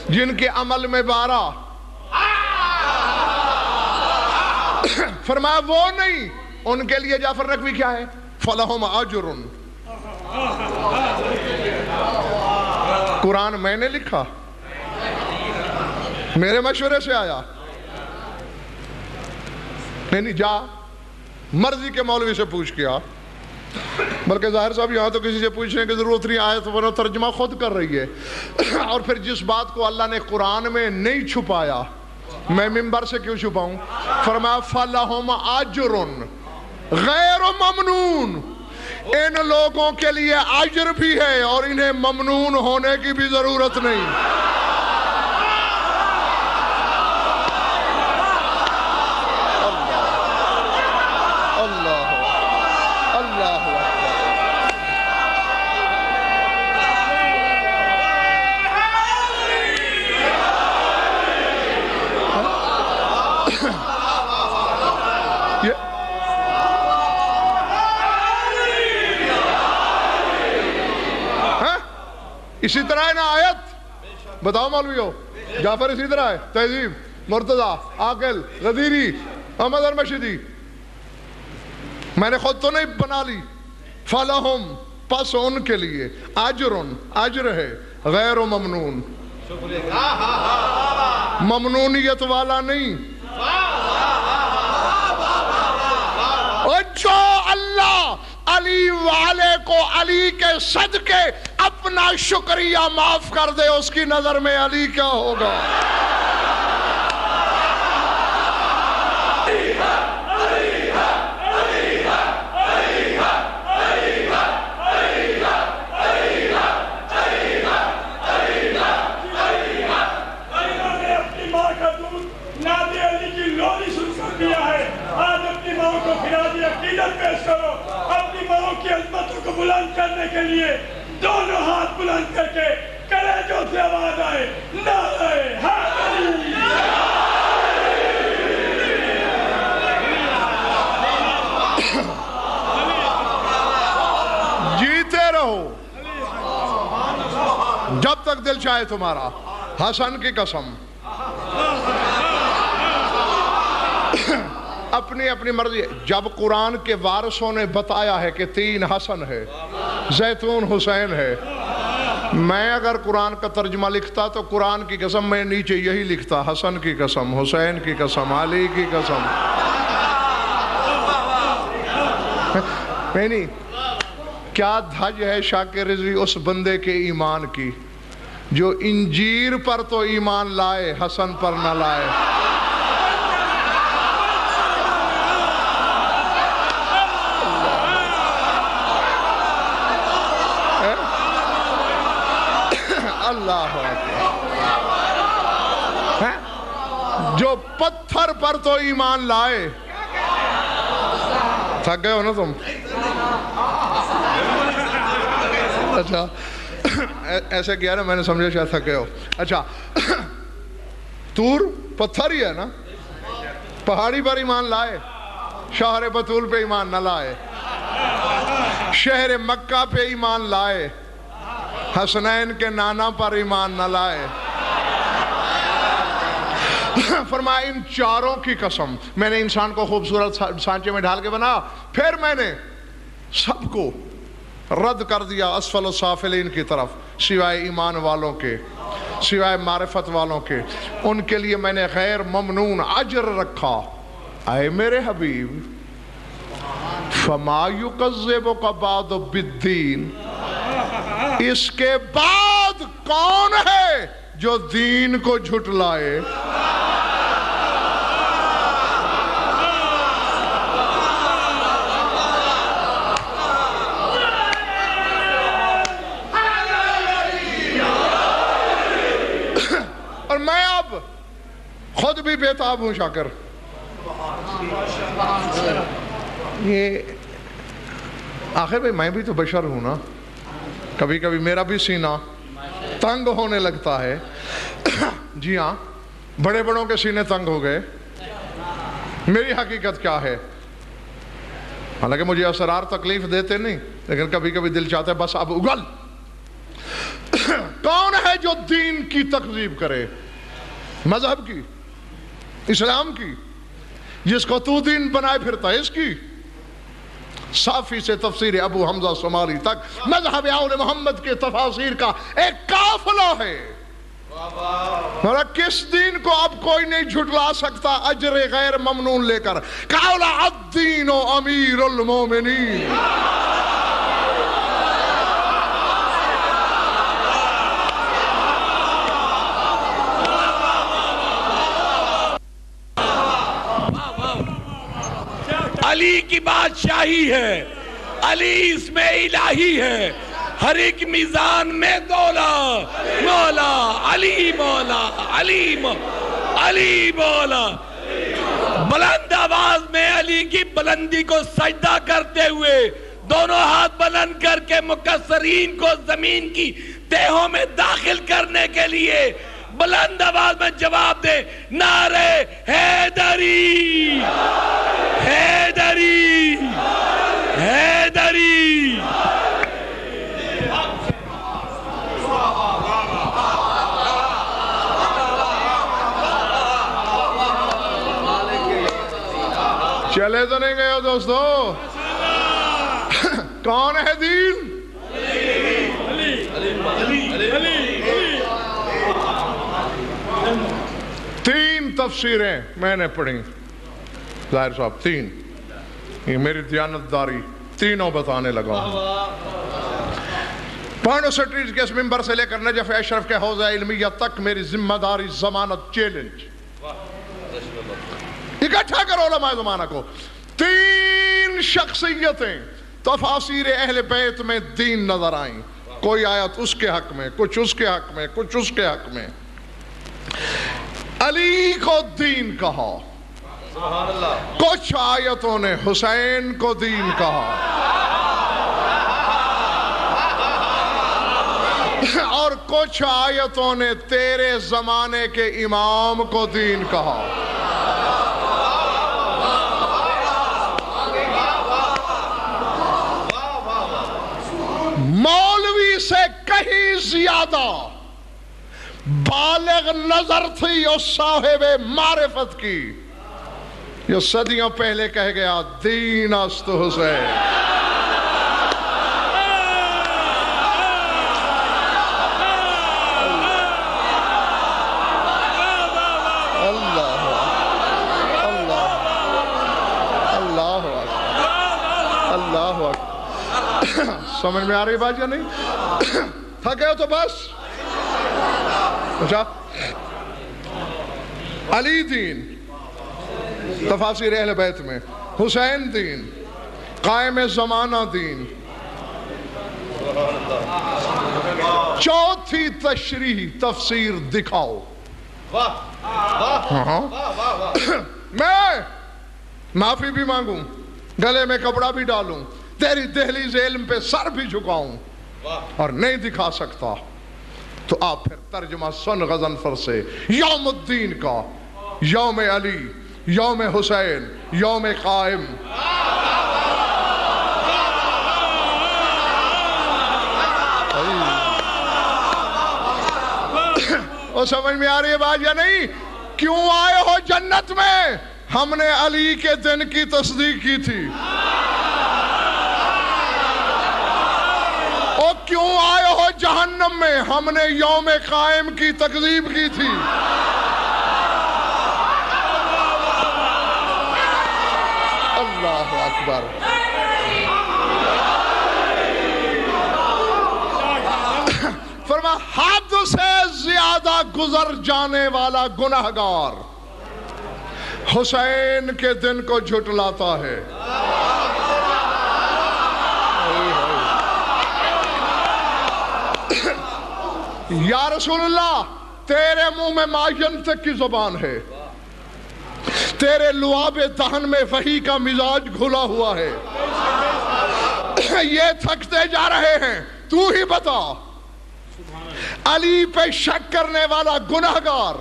جن کے عمل میں 12۔ فرمایا وہ نہیں، ان کے لیے جعفر نقوی کیا ہے؟ فَلَهُمْ أَجْرٌ۔ قرآن میں نے لکھا، میرے مشورے سے آیا، نہیں جا مرضی کے مولوی سے پوچھ کیا، بلکہ ظاہر صاحب یہاں تو کسی سے پوچھنے کی ضرورت نہیں، آیت ورنہ ترجمہ خود کر رہی ہے۔ اور پھر جس بات کو اللہ نے قرآن میں نہیں چھپایا، میں منبر سے کیوں چھپاؤں؟ فرمایا فَلَهُمْ أَجْرٌ غیر ممنون، ان لوگوں کے لیے اجر بھی ہے اور انہیں ممنون ہونے کی بھی ضرورت نہیں۔ اسی طرح ہے نا آیت؟ بتاؤ مولویو، جعفر اسی طرح ہے، تہذیب، مرتضیٰ، عاقل، غدیری، احمد المشدی، میں نے خود تو نہیں بنا لی۔ فَلَهُمْ، پس ان کے لیے، اجرن، اجر ہے، غیر ممنون، ممنونیت والا نہیں۔ جو اللہ علی والے کو علی کے صدقے اپنا شکریہ معاف کر دے، اس کی نظر میں علی کیا ہوگا؟ پیش کرو اپنی ماں کی عظمتوں کو بلند کرنے کے لیے دونوں ہاتھ بلند کر کے کلیجوں سے آواز آئے نعرہ حیدری، جیتے رہو جب تک دل چاہے تمہارا، حسن کی قسم، اپنی اپنی مرضی۔ جب قرآن کے وارثوں نے بتایا ہے کہ 3 حسن ہے، زیتون حسین ہے، میں اگر قرآن کا ترجمہ لکھتا تو قرآن کی قسم میں نیچے یہی لکھتا، حسن کی قسم، حسین کی قسم، علی کی قسم۔ نہیں، کیا دھج ہے شاکر رضوی اس بندے کے ایمان کی جو انجیر پر تو ایمان لائے، حسن پر نہ لائے۔ اللہ جو پتھر پر تو ایمان لائے۔ تھک گئے ہو نا تم؟ اچھا ایسے کیا نا، میں نے سمجھا شاید تھک گئے ہو۔ اچھا طور پتھر ہی ہے نا، پہاڑی پر ایمان لائے، شہر بطول پہ ایمان نہ لائے، شہر مکہ پہ ایمان لائے، حسنین کے نانا پر ایمان نہ لائے۔ فرمایا ان چاروں کی قسم، میں نے انسان کو خوبصورت سانچے میں ڈھال کے بنا، پھر میں نے سب کو رد کر دیا اسفل السافلین کی طرف، سوائے ایمان والوں کے، سوائے معرفت والوں کے، ان کے لیے میں نے غیر ممنون اجر رکھا۔ اے میرے حبیب فما یکذبک بعد بالدین، اس کے بعد کون ہے جو دین کو جھٹلائے؟ اور میں اب خود بھی بےتاب ہوں شاکر، یہ آخر بھئی میں بھی تو بشر ہوں نا، کبھی کبھی میرا بھی سینہ تنگ ہونے لگتا ہے۔ جی ہاں، بڑے بڑوں کے سینے تنگ ہو گئے۔ میری حقیقت کیا ہے؟ حالانکہ مجھے اسرار تکلیف دیتے نہیں، لیکن کبھی کبھی دل چاہتا ہے بس اب اگل۔ کون ہے جو دین کی تکذیب کرے، مذہب کی، اسلام کی، جس کو تو دین بنائے پھرتا ہے، اس کی؟ صافی سے تفسیر ابو حمزہ سمالی تک مذہب آل محمد کے تفاسیر کا ایک قافلہ ہے۔ اور کس دین کو اب کوئی نہیں جھٹلا سکتا اجر غیر ممنون لے کر۔ قال الدین امیر المومنین، علی کی بادشاہی ہے، علی اس میں الہی ہے، ہر ایک میزان میں دولا مولا، علی مولا، علی مولا، علی مولا۔ بلند آواز میں علی کی بلندی کو سجدہ کرتے ہوئے دونوں ہاتھ بلند کر کے مکسرین کو زمین کی تہوں میں داخل کرنے کے لیے بلند آواز میں جواب دے، نعرہ حیدری، حیدری، حیدری۔ چلے تو نہیں گئے ہو دوستو؟ کون ہے دین؟ تین تفسیریں میں نے پڑھی ظاہر صاحب، تین یہ میری دیانتداری تینوں بتانے لگا ہوں۔ پانڈو سٹریٹ کے اس ممبر سے لے کر نجف اشرف کے حوضہ علمیہ تک میری ذمہ داری ضمانت چیلنج، اکٹھا کرو علماء زمانہ کو۔ 3 شخصیتیں تفاسیر اہل بیت میں دین نظر آئیں، کوئی آیت اس کے حق میں، کچھ اس کے حق میں، کچھ اس کے حق میں۔ علی کو دین کہا، کچھ آیتوں نے حسین کو دین کہا، اور کچھ آیتوں نے تیرے زمانے کے امام کو دین کہا۔ مولوی سے کہیں زیادہ بالغ نظر تھی اس صاحب معرفت کی، جو صدیوں پہلے کہہ گیا دین است حسین۔ سمجھ میں آ رہی بات یا نہیں؟ تھکے ہو تو بس۔ اچھا، علی دین تفاسیر اہل بیت میں، حسین دین، قائم زمانہ دین۔ چوتھی تشریح تفسیر دکھاؤ۔ میں معافی بھی مانگوں، گلے میں کپڑا بھی ڈالوں، تیری دہلیز علم پہ سر بھی جھکاؤں، اور نہیں دکھا سکتا تو آپ پھر ترجمہ سن غضنفر سے، یوم الدین کا، یوم علی، یوم حسین، یوم قائم۔ وہ سمجھ میں آ رہی ہے بات یا نہیں؟ کیوں آئے ہو جنت میں؟ ہم نے علی کے دن کی تصدیق کی تھی۔ اور کیوں آئے ہو جہنم میں؟ ہم نے یوم قائم کی تکذیب کی تھی۔ اللہ اکبر۔ فرما حد سے زیادہ گزر جانے والا گناہگار حسین کے دن کو جھٹلاتا ہے۔ یا رسول اللہ، تیرے منہ میں معین تک کی زبان ہے، تیرے لعاب دہن میں وحی کا مزاج گھلا ہوا ہے، یہ تھکتے جا رہے ہیں، تو ہی بتا علی پہ شک کرنے والا گناہگار،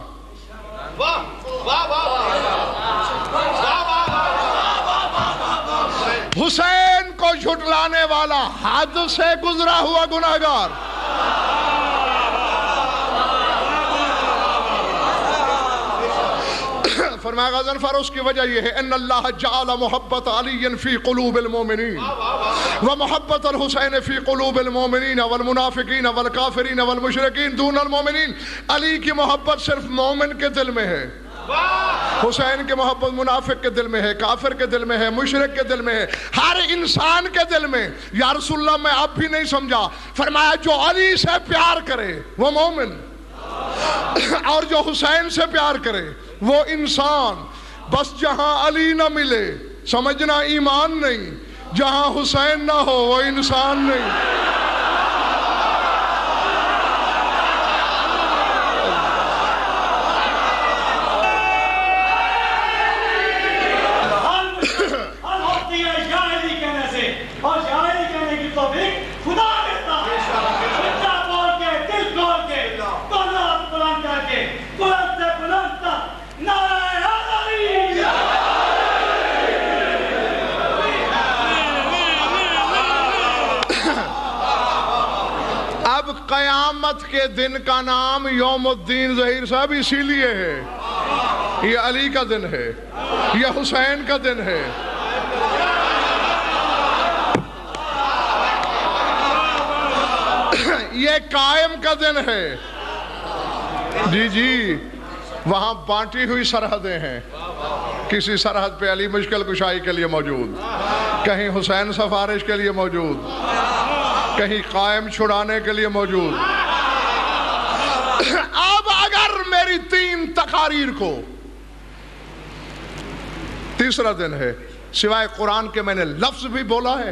حسین کو جھٹلانے والا حد سے گزرا ہوا گناہگار، فرمایا غضنفر اس کی وجہ یہ ہے ان اللہ جعل محبت علی فی قلوب المومنین ومحبت الحسین فی قلوب المومنین والمنافقین والکافرین والمشرکین دون المومنین۔ علی کی محبت صرف مومن کے دل میں ہے، حسین کی محبت منافق کے دل میں ہے، کافر کے دل میں ہے، مشرک کے دل میں ہے، ہر انسان کے دل میں۔ یا رسول اللہ میں اب بھی نہیں سمجھا، فرمایا جو علی سے پیار کرے وہ مومن، اور جو حسین سے پیار کرے وہ انسان۔ بس جہاں علی نہ ملے سمجھنا ایمان نہیں، جہاں حسین نہ ہو وہ انسان نہیں۔ قیامت کے دن کا نام یوم الدین ظہیر صاحب اسی لیے ہے، یہ علی کا دن ہے، یہ حسین کا دن ہے۔ یہ قائم کا دن ہے۔ جی جی، وہاں بانٹی ہوئی سرحدیں ہیں، کسی سرحد پہ علی مشکل کشائی کے لیے موجود۔ کہیں حسین سفارش کے لیے موجود، کہیں قائم چھڑانے کے لیے موجود۔ اب اگر میری 3 تقاریر کو، تیسرا دن ہے، سوائے قرآن کے میں نے لفظ بھی بولا ہے،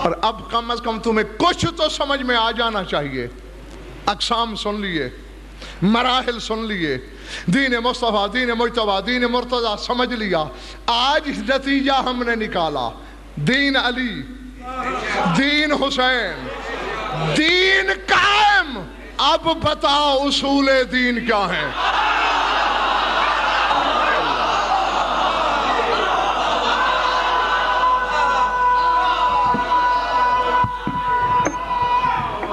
اور اب کم از کم تمہیں کچھ تو سمجھ میں آ جانا چاہیے۔ اقسام سن لیے، مراحل سن لیے، دین مصطفیٰ، دین مجتبیٰ، دین مرتضیٰ سمجھ لیا۔ آج نتیجہ ہم نے نکالا، دین علی، دین حسین، دین قائم۔ اب بتاؤ اصول دین کیا ہیں؟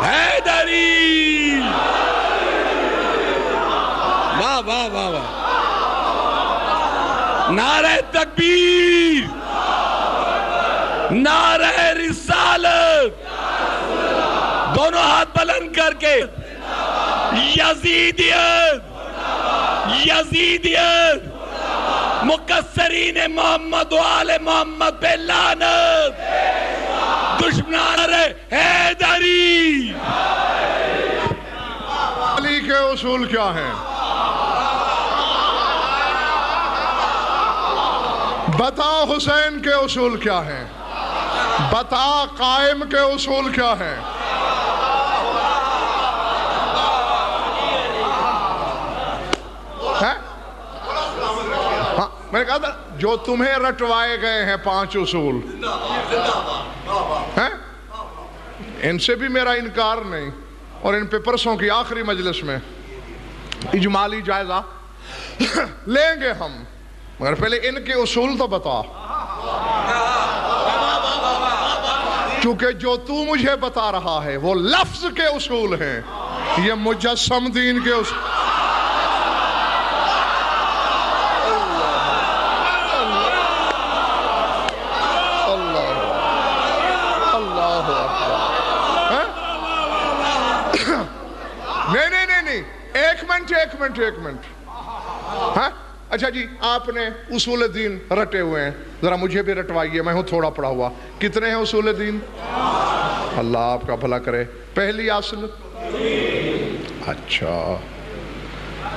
حیدری، واہ واہ واہ واہ، نعرہ تکبیر، نعرہ رسالت، دونوں ہاتھ بلند کر کے، یزیدیت، یزیدیت، مقصرین محمد و آل محمد پہ لعنت، دشمنان حیدری۔ علی کے اصول کیا ہیں؟ بتا حسین کے اصول کیا ہیں؟ بتا قائم کے اصول کیا ہیں؟ ہاں، میں نے کہا تھا جو تمہیں رٹوائے گئے ہیں 5 اصول، ان سے بھی میرا انکار نہیں، اور ان پہ پرسوں کی آخری مجلس میں اجمالی جائزہ لیں گے ہم، مگر پہلے ان کے اصول تو بتا، چونکہ جو تو مجھے بتا رہا ہے وہ لفظ کے اصول ہیں، یہ مجسم دین کے اصول۔ نہیں، ایک منٹ، ہاں اچھا جی، آپ نے اصول دین رٹے ہوئے ہیں، ذرا مجھے بھی رٹوائیے، میں ہوں تھوڑا پڑھا ہوا۔ کتنے ہیں اصول دین؟ اللہ آپ کا بھلا کرے۔ پہلی اصل، اچھا،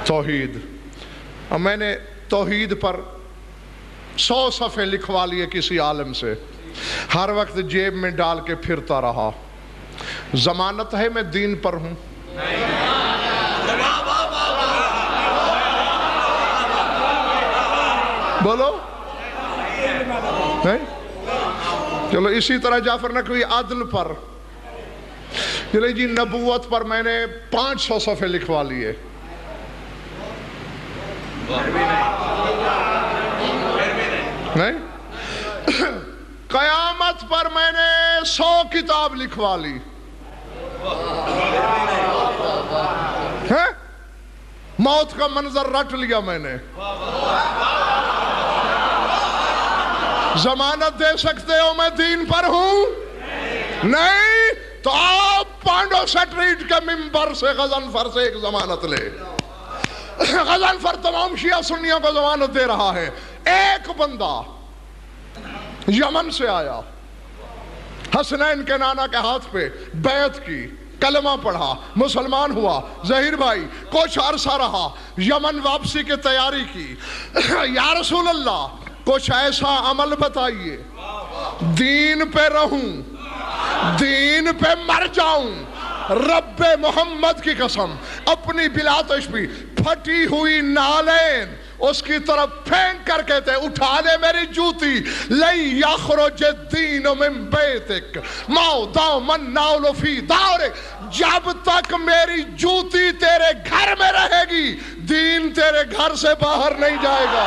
توحید۔ اب میں نے توحید پر 100 صفحے لکھوا لیے کسی عالم سے، ہر وقت جیب میں ڈال کے پھرتا رہا۔ ضمانت ہے میں دین پر ہوں؟ بولو نہیں؟ چلو اسی طرح جعفر نقوی عدل پر، چلے جی نبوت پر میں نے 500 صفحے لکھوا لیے۔ نہیں؟ قیامت پر میں نے 100 کتاب لکھوا لی۔ موت کا منظر رٹ لیا میں نے۔ ضمانت دے سکتے ہو میں دین پر ہوں؟ نہیں تو آپ پانڈو سٹریٹ کے ممبر سے غضنفر سے ایک ضمانت لے۔ غضنفر تمام شیعہ سنیوں کو ضمانت دے رہا ہے۔ ایک بندہ یمن سے آیا، حسنین کے نانا کے ہاتھ پہ بیعت کی، کلمہ پڑھا، مسلمان ہوا۔ ظہیر بھائی کچھ عرصہ رہا، یمن واپسی کی تیاری کی۔ یا رسول اللہ کچھ ایسا عمل بتائیے دین پہ رہوں، دین پہ مر جاؤں۔ رب محمد کی قسم، اپنی بلا تشبیہ پھٹی ہوئی نالین اس کی طرف پھینک کر کہتے اٹھا لے میری جوتی، لن یخرج الدین من بیتک ما دام النول فی دارک، جب تک میری جوتی تیرے گھر میں رہے گی دین تیرے گھر سے باہر نہیں جائے گا۔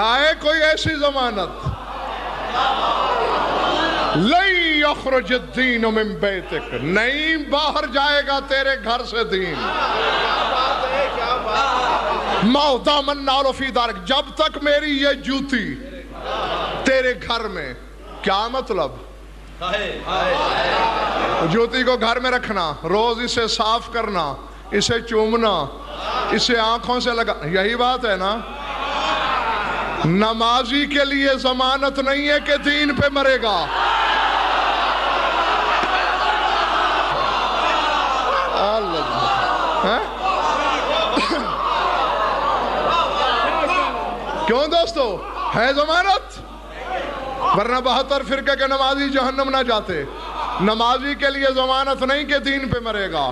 لائے کوئی ایسی ضمانت لَن يَخْرُجَ الدِّينُ مِن بَيْتِكَ، نہیں باہر جائے گا تیرے گھر سے دین. مَا دَامَ النَّعْلُ فِي دَارِكَ، جب تک میری یہ جوتی تیرے گھر میں. کیا مطلب؟ جوتی کو گھر میں رکھنا، روز اسے صاف کرنا، اسے چومنا، اسے آنکھوں سے لگا. یہی بات ہے نا. نمازی کے لیے ضمانت نہیں ہے کہ دین پہ مرے گا. کیوں دوستو؟ ہے ضمانت، ورنہ 72 فرقے کے نمازی جہنم نہ جاتے. نمازی کے لیے ضمانت نہیں کہ دین پہ مرے گا.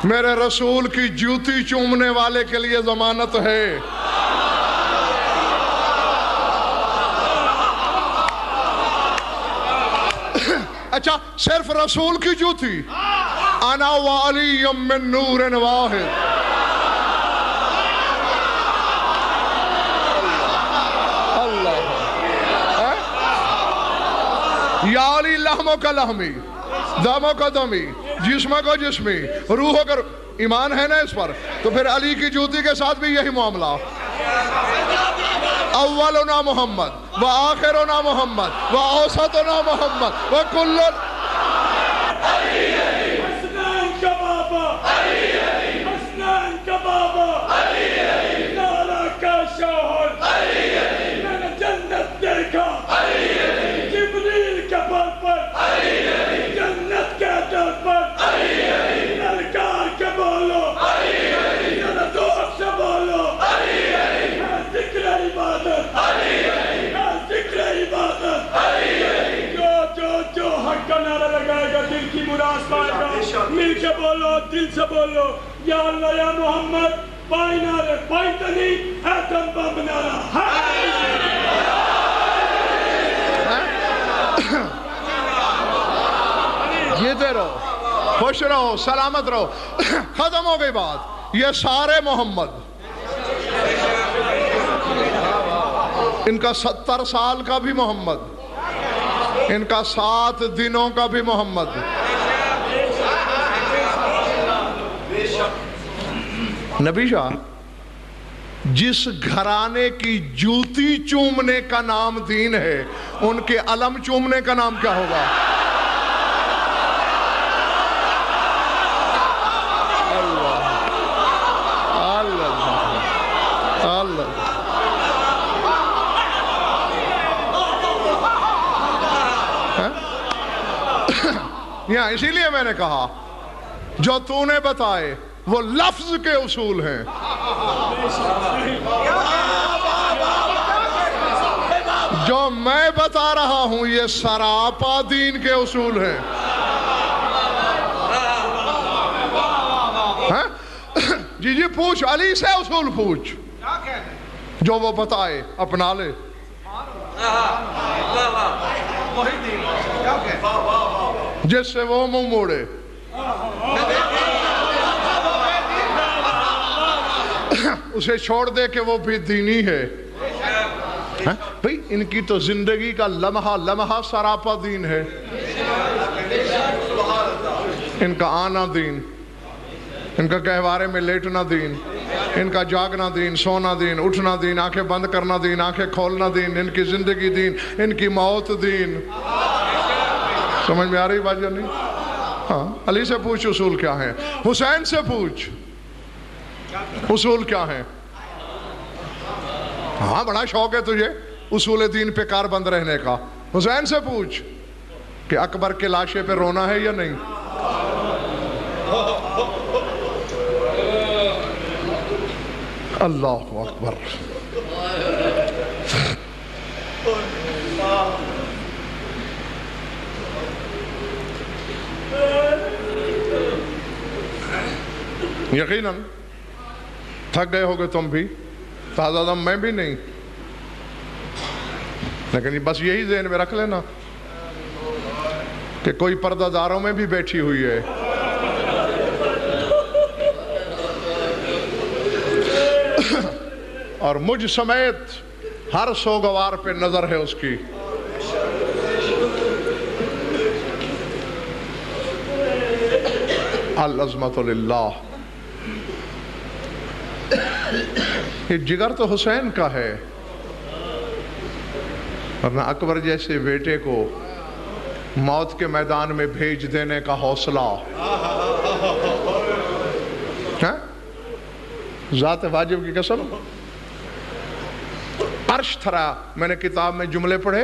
میرے رسول کی جوتی چومنے والے کے لیے ضمانت ہے. اچھا صرف رسول کی جوتی؟ انا وعلی من نور واحد. اللہ یا علی لحموں کا لحمی، دموں کا دمی، جسموں کا جسمی، روحوں کا ایمان ہے نا اس پر. تو پھر علی کی جوتی کے ساتھ بھی یہی معاملہ. اولنا محمد و آخرنا محمد و اوسطنا محمد و کل حسنان کا بابا، حسنان کا بابا، نارا کا شوہر، میں نے جنت دیکھا جبریل کے پر جنت کے در پر. للکار کے بولو، ذرا دور سے بولو. ذکر عبادت، ذکر عبادت. جو حق کا نعرہ لگائے گا دل کی مراد پائے گا. مل کے بولو، دل سے بولو. یا اللہ یا محمد، پائی نعرے پائی تنی ایتم بم نعرہ. جیتے رہو، خوش رہو، سلامت رہو. ختم ہو گئی بات. یہ سارے محمد، ان کا 70 سال کا بھی محمد، ان کا 7 دنوں کا بھی محمد. نبی شاہ، جس گھرانے کی جوتی چومنے کا نام دین ہے، ان کے علم چومنے کا نام کیا ہوگا؟ یہاں اسی لیے میں نے کہا جو تو نے بتائے وہ لفظ کے اصول ہیں. جو میں بتا رہا ہوں یہ سراپا دین کے اصول ہیں. جی پوچھ، علی سے اصول پوچھ، جو وہ بتائے اپنا لے. جس سے وہ منہ موڑے. اسے چھوڑ دے کہ وہ بھی دینی ہے. بھئی ان کی تو زندگی کا لمحہ لمحہ سراپا دین ہے. ان کا آنا دین، ان کا گہوارے میں لیٹنا دین، ان کا جاگنا دین، سونا دین، اٹھنا دین، آنکھیں بند کرنا دین، آنکھیں کھولنا دین، ان کی زندگی دین، ان کی موت دین. سمجھ میں آ رہی بات یا نہیں؟ ہاں. علی سے پوچھ اصول کیا ہیں. حسین سے پوچھ اصول کیا ہیں. ہاں بڑا شوق ہے تجھے اصول دین پہ کار بند رہنے کا. حسین سے پوچھ کہ اکبر کے لاشے پہ رونا ہے یا نہیں. اللہ اکبر. یقیناً تھک گئے ہوگے تم بھی، تازہ دم میں بھی نہیں، لیکن بس یہی ذہن میں رکھ لینا کہ کوئی پردہ داروں میں بھی بیٹھی ہوئی ہے. اور مجھ سمیت ہر سوگوار پہ نظر ہے اس کی. العظمت للہ. یہ جگر تو حسین کا ہے، ورنہ اکبر جیسے بیٹے کو موت کے میدان میں بھیج دینے کا حوصلہ. ذات واجب کی قسم. عرش تھرا. میں نے کتاب میں جملے پڑھے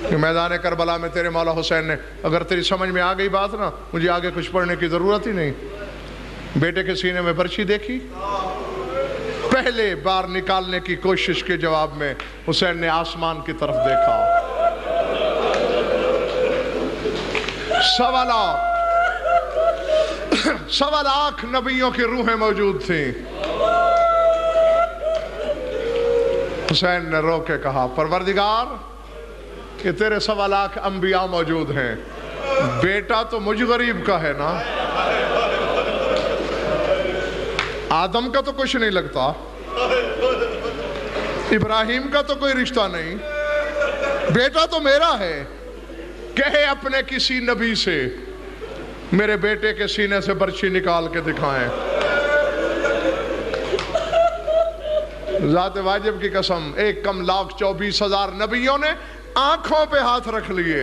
کہ میدان کربلا میں تیرے مولا حسین نے، اگر تیری سمجھ میں آ گئی بات نا، مجھے آگے کچھ پڑھنے کی ضرورت ہی نہیں. بیٹے کے سینے میں برچی دیکھی، پہلے بار نکالنے کی کوشش کے جواب میں حسین نے آسمان کی طرف دیکھا. سوا لاکھ نبیوں کی روحیں موجود تھیں. حسین نے رو کے کہا پروردگار کہ تیرے 1.25 لاکھ انبیاء موجود ہیں، بیٹا تو مجھ غریب کا ہے نا. آدم کا تو کچھ نہیں لگتا، ابراہیم کا تو کوئی رشتہ نہیں، بیٹا تو میرا ہے. کہے اپنے کسی نبی سے میرے بیٹے کے سینے سے برچی نکال کے دکھائیں. ذات واجب کی قسم 1,24,000 نبیوں نے آنکھوں پہ ہاتھ رکھ لیے،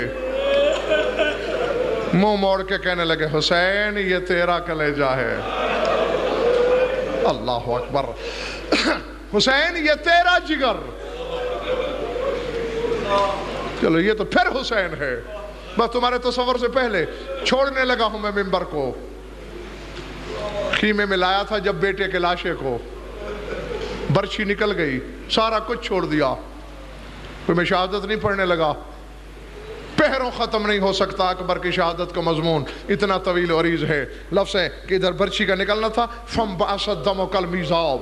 منہ موڑ کے کہنے لگے حسین یہ تیرا کلیجہ ہے. اللہ اکبر. حسین یہ تیرا جگر. چلو یہ تو پھر حسین ہے. بس تمہارے تصور سے پہلے چھوڑنے لگا ہوں میں ممبر کو. خیمے میں لایا تھا جب بیٹے کے لاشے کو، برچھی نکل گئی، سارا کچھ چھوڑ دیا. پھر میں شہادت نہیں پڑھنے لگا. پہروں ختم نہیں ہو سکتا اکبر کی شہادت کا مضمون، اتنا طویل و عریض ہے. لفظ ہے کہ ادھر برچی کا نکلنا تھا. فَانْبَعَثَ الدَّمُ كَالْمِيزَابِ،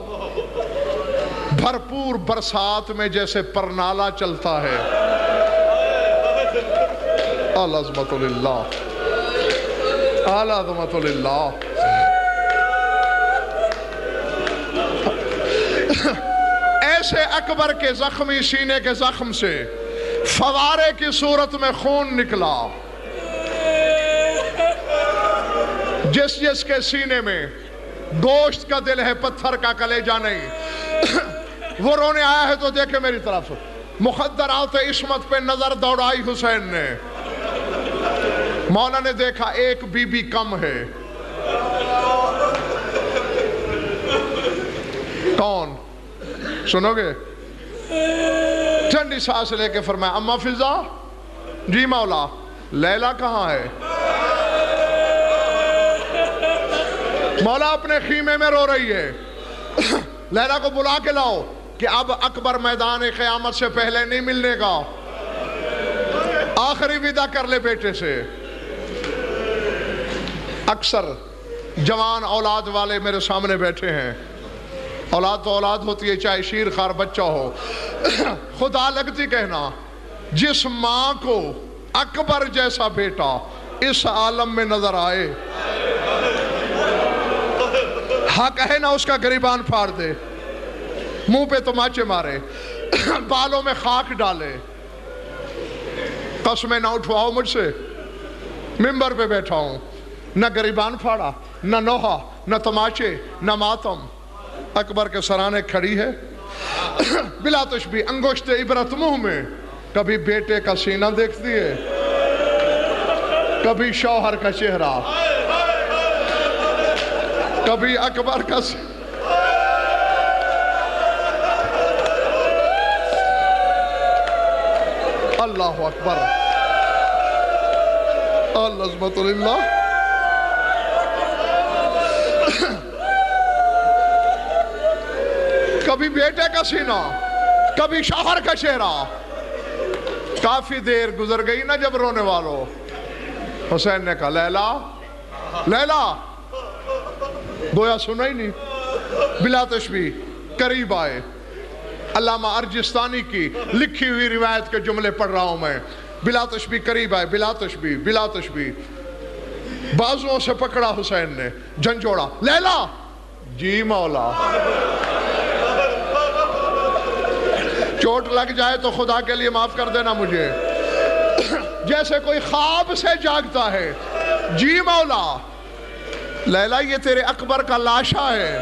بھرپور برسات میں جیسے پرنالہ چلتا ہے. العظمت للہ، العظمت للہ. ایسے اکبر کے زخمی سینے کے زخم سے فوارے کی صورت میں خون نکلا. جس جس کے سینے میں گوشت کا دل ہے، پتھر کا کلیجہ نہیں، وہ رونے آیا ہے تو دیکھے میری طرف. مخدرات عصمت پہ نظر دوڑائی حسین نے. مولا نے دیکھا ایک بی بی کم ہے. کون؟ سنو گے؟ ٹھنڈی سانس لے کے فرمایا اما فضا. جی مولا. لیلا کہاں ہے؟ مولا اپنے خیمے میں رو رہی ہے. لیلا کو بلا کے لاؤ کہ اب اکبر میدان قیامت سے پہلے نہیں ملنے گا، آخری ودا کر لے بیٹے سے. اکثر جوان اولاد والے میرے سامنے بیٹھے ہیں. اولاد تو اولاد ہوتی ہے، چاہے شیر خار بچہ ہو. خدا لگتی کہنا جس ماں کو اکبر جیسا بیٹا اس عالم میں نظر آئے، حق ہے نا اس کا گریبان پھاڑ دے، منہ پہ تماچے مارے، بالوں میں خاک ڈالے. قسمیں نہ اٹھواؤ مجھ سے، ممبر پہ بیٹھا ہوں. نہ گریبان پھاڑا، نہ نوحہ، نہ تماچے، نہ ماتم. اکبر کے سرانے کھڑی ہے بلا تشبیہ، انگشت عبرت منہ میں. کبھی بیٹے کا سینہ دیکھتی ہے، کبھی شوہر کا چہرہ، کبھی اکبر کا اللہ اکبر. العظمت للہ. کبھی بیٹے کا سینہ، کبھی شوہر کا چہرہ. کافی دیر گزر گئی نا جب رونے والوں. حسین نے کہا لیلا، لیلا. گویا سنا ہی نہیں. بلا تشبیہ قریب آئے. علامہ ارجستانی کی لکھی ہوئی روایت کے جملے پڑھ رہا ہوں میں. بلا تشبیہ قریب آئے، بلا تشبیہ، بلا تشبیہ. بازوؤں سے پکڑا حسین نے، جھنجھوڑا. لیلا. جی مولا. چوٹ لگ جائے تو خدا کے لیے معاف کر دینا مجھے. جیسے کوئی خواب سے جاگتا ہے. جی مولا لیلا یہ تیرے اکبر کا لاشا ہے,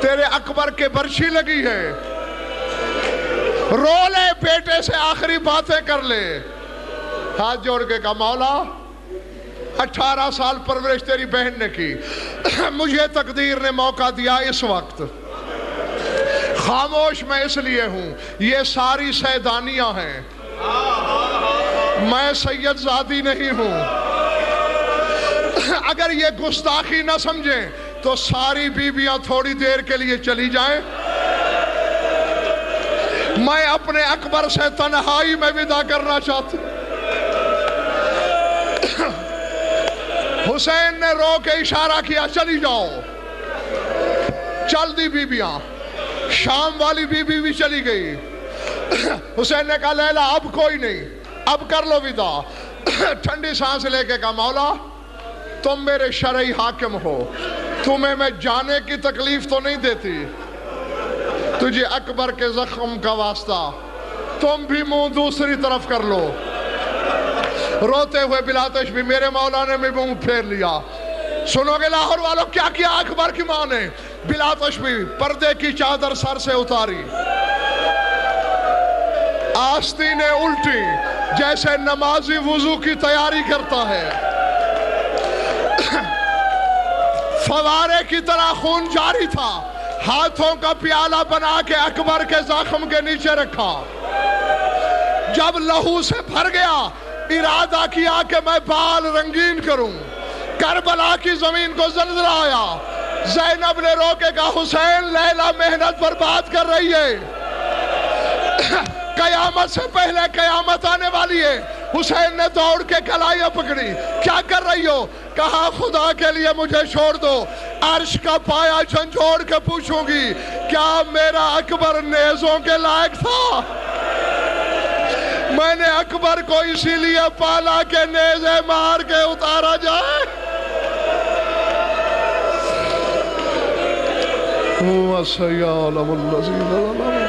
تیرے اکبر کے برچھی لگی ہے, رو لے بیٹے سے آخری باتیں کر لے. ہاتھ جوڑ کے کہا مولا 18 سال پرورش تیری بہن نے کی, مجھے تقدیر نے موقع دیا اس وقت. خاموش میں اس لیے ہوں یہ ساری سیدانیاں ہیں, میں سید زادی نہیں ہوں. اگر یہ گستاخی نہ سمجھیں تو ساری بیویاں تھوڑی دیر کے لیے چلی جائیں. میں اپنے اکبر سے تنہائی میں ودا کرنا چاہتا ہوں. حسین نے رو کے اشارہ کیا چلی جاؤ. چل دی بیویاں, شام والی بیوی بھی چلی گئی. حسین نے کہا لیلا اب کوئی نہیں, اب کر لو ودا. ٹھنڈی سانس لے کے کہا مولا تم میرے شرعی حاکم ہو, تمہیں میں جانے کی تکلیف تو نہیں دیتی, تجھے اکبر کے زخم کا واسطہ, تم بھی منہ دوسری طرف کر لو. روتے ہوئے بلاتش بھی میرے مولا نے بھی منہ پھیر لیا. سنو گے لاہور والوں کیا کیا اکبر کی ماں نے؟ بلاتش بھی پردے کی چادر سر سے اتاری, آستینیں الٹی جیسے نمازی وضو کی تیاری کرتا ہے. فوارے کی طرح خون جاری تھا, ہاتھوں کا پیالہ بنا کے اکبر کے زخم کے نیچے رکھا. جب لہو سے بھر گیا ارادہ کیا کہ میں بال رنگین کروں. کربلا کی زمین کو زلزلہ آیا. زینب نے رو کے کہا حسین لیلا محنت برباد کر رہی ہے, قیامت سے پہلے قیامت آنے والی ہے. حسین نے دوڑ کے کلائیاں پکڑی. کیا کر رہی ہو؟ کہا خدا کے لیے مجھے چھوڑ دو, عرش کا پایا جھنجھوڑ کے پوچھوں گی کیا میرا اکبر نیزوں کے لائق تھا؟ میں نے اکبر کو اسی لیے پالا کہ نیزے مار کے اتارا جائے. وَسَيَعْلَمُ الَّذِينَ ظَلَمُوا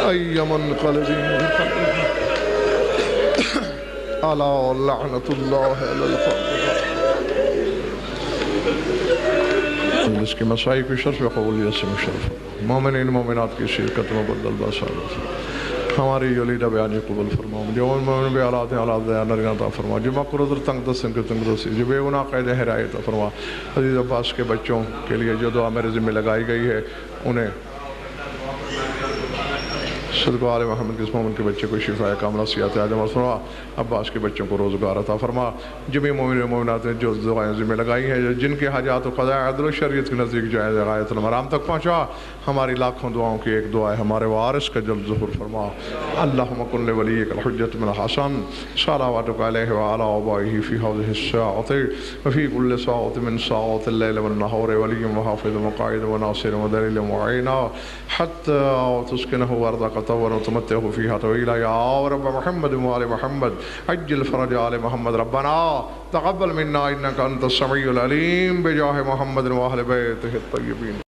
أَيَّ مُنقَلِبٍ يَنقَلِبُونَ أَلَا لَعْنَةُ اللَّهِ عَلَى الْكَافِرِينَ. اس کی مسائی کی شرف قبولیت سے مشرف, مومنین مومنات کی شرکت مبدل باسارت. ہماری یولید بیانی قبول فرما, جو مومن بے آلات ہیں آلات دیانا رناتا فرما, جو مقرر تنگ دستن کے تنگ دستی, جو بے گناہ قید حرایت فرما. عزیز عباس کے بچوں کے لیے جو دعا میرے ذمہ لگائی گئی ہے انہیں صدقہ آل محمد کے اس مومن کے بچے کو شفاء کاملہ صحت عاجلہ فرما. عباس کے بچوں کو روزگار عطا فرما. جميع مومن و مومنات نے جو دعائیں ذمہ لگائی ہیں, جن کے حاجات و قضاء عدل و شریعت کے نزدیک جائز غایت المرام تک پہنچا. ہماری لاکھوں دعاؤں کی ایک دعا ہے, ہمارے وارث کا جلد ظہور فرما. اللہم کن لولیک الحجۃ بن الحسن صلواتک علیہ وعلی آبائہ فی ہذہ الساعۃ وفی کل ساعۃ من ساعات اللیل والنہار ولی وحافظ وقائد وناصر ودلیل معین حتی تسکنہ ارضک طورا وتمتعہ فیہا طویلا. یا رب محمد وآل محمد عجل فرج آل محمد. ربنا تقبل منا انک انت السمیع العلیم بجاہ محمد وآل بیتہ الطیبین.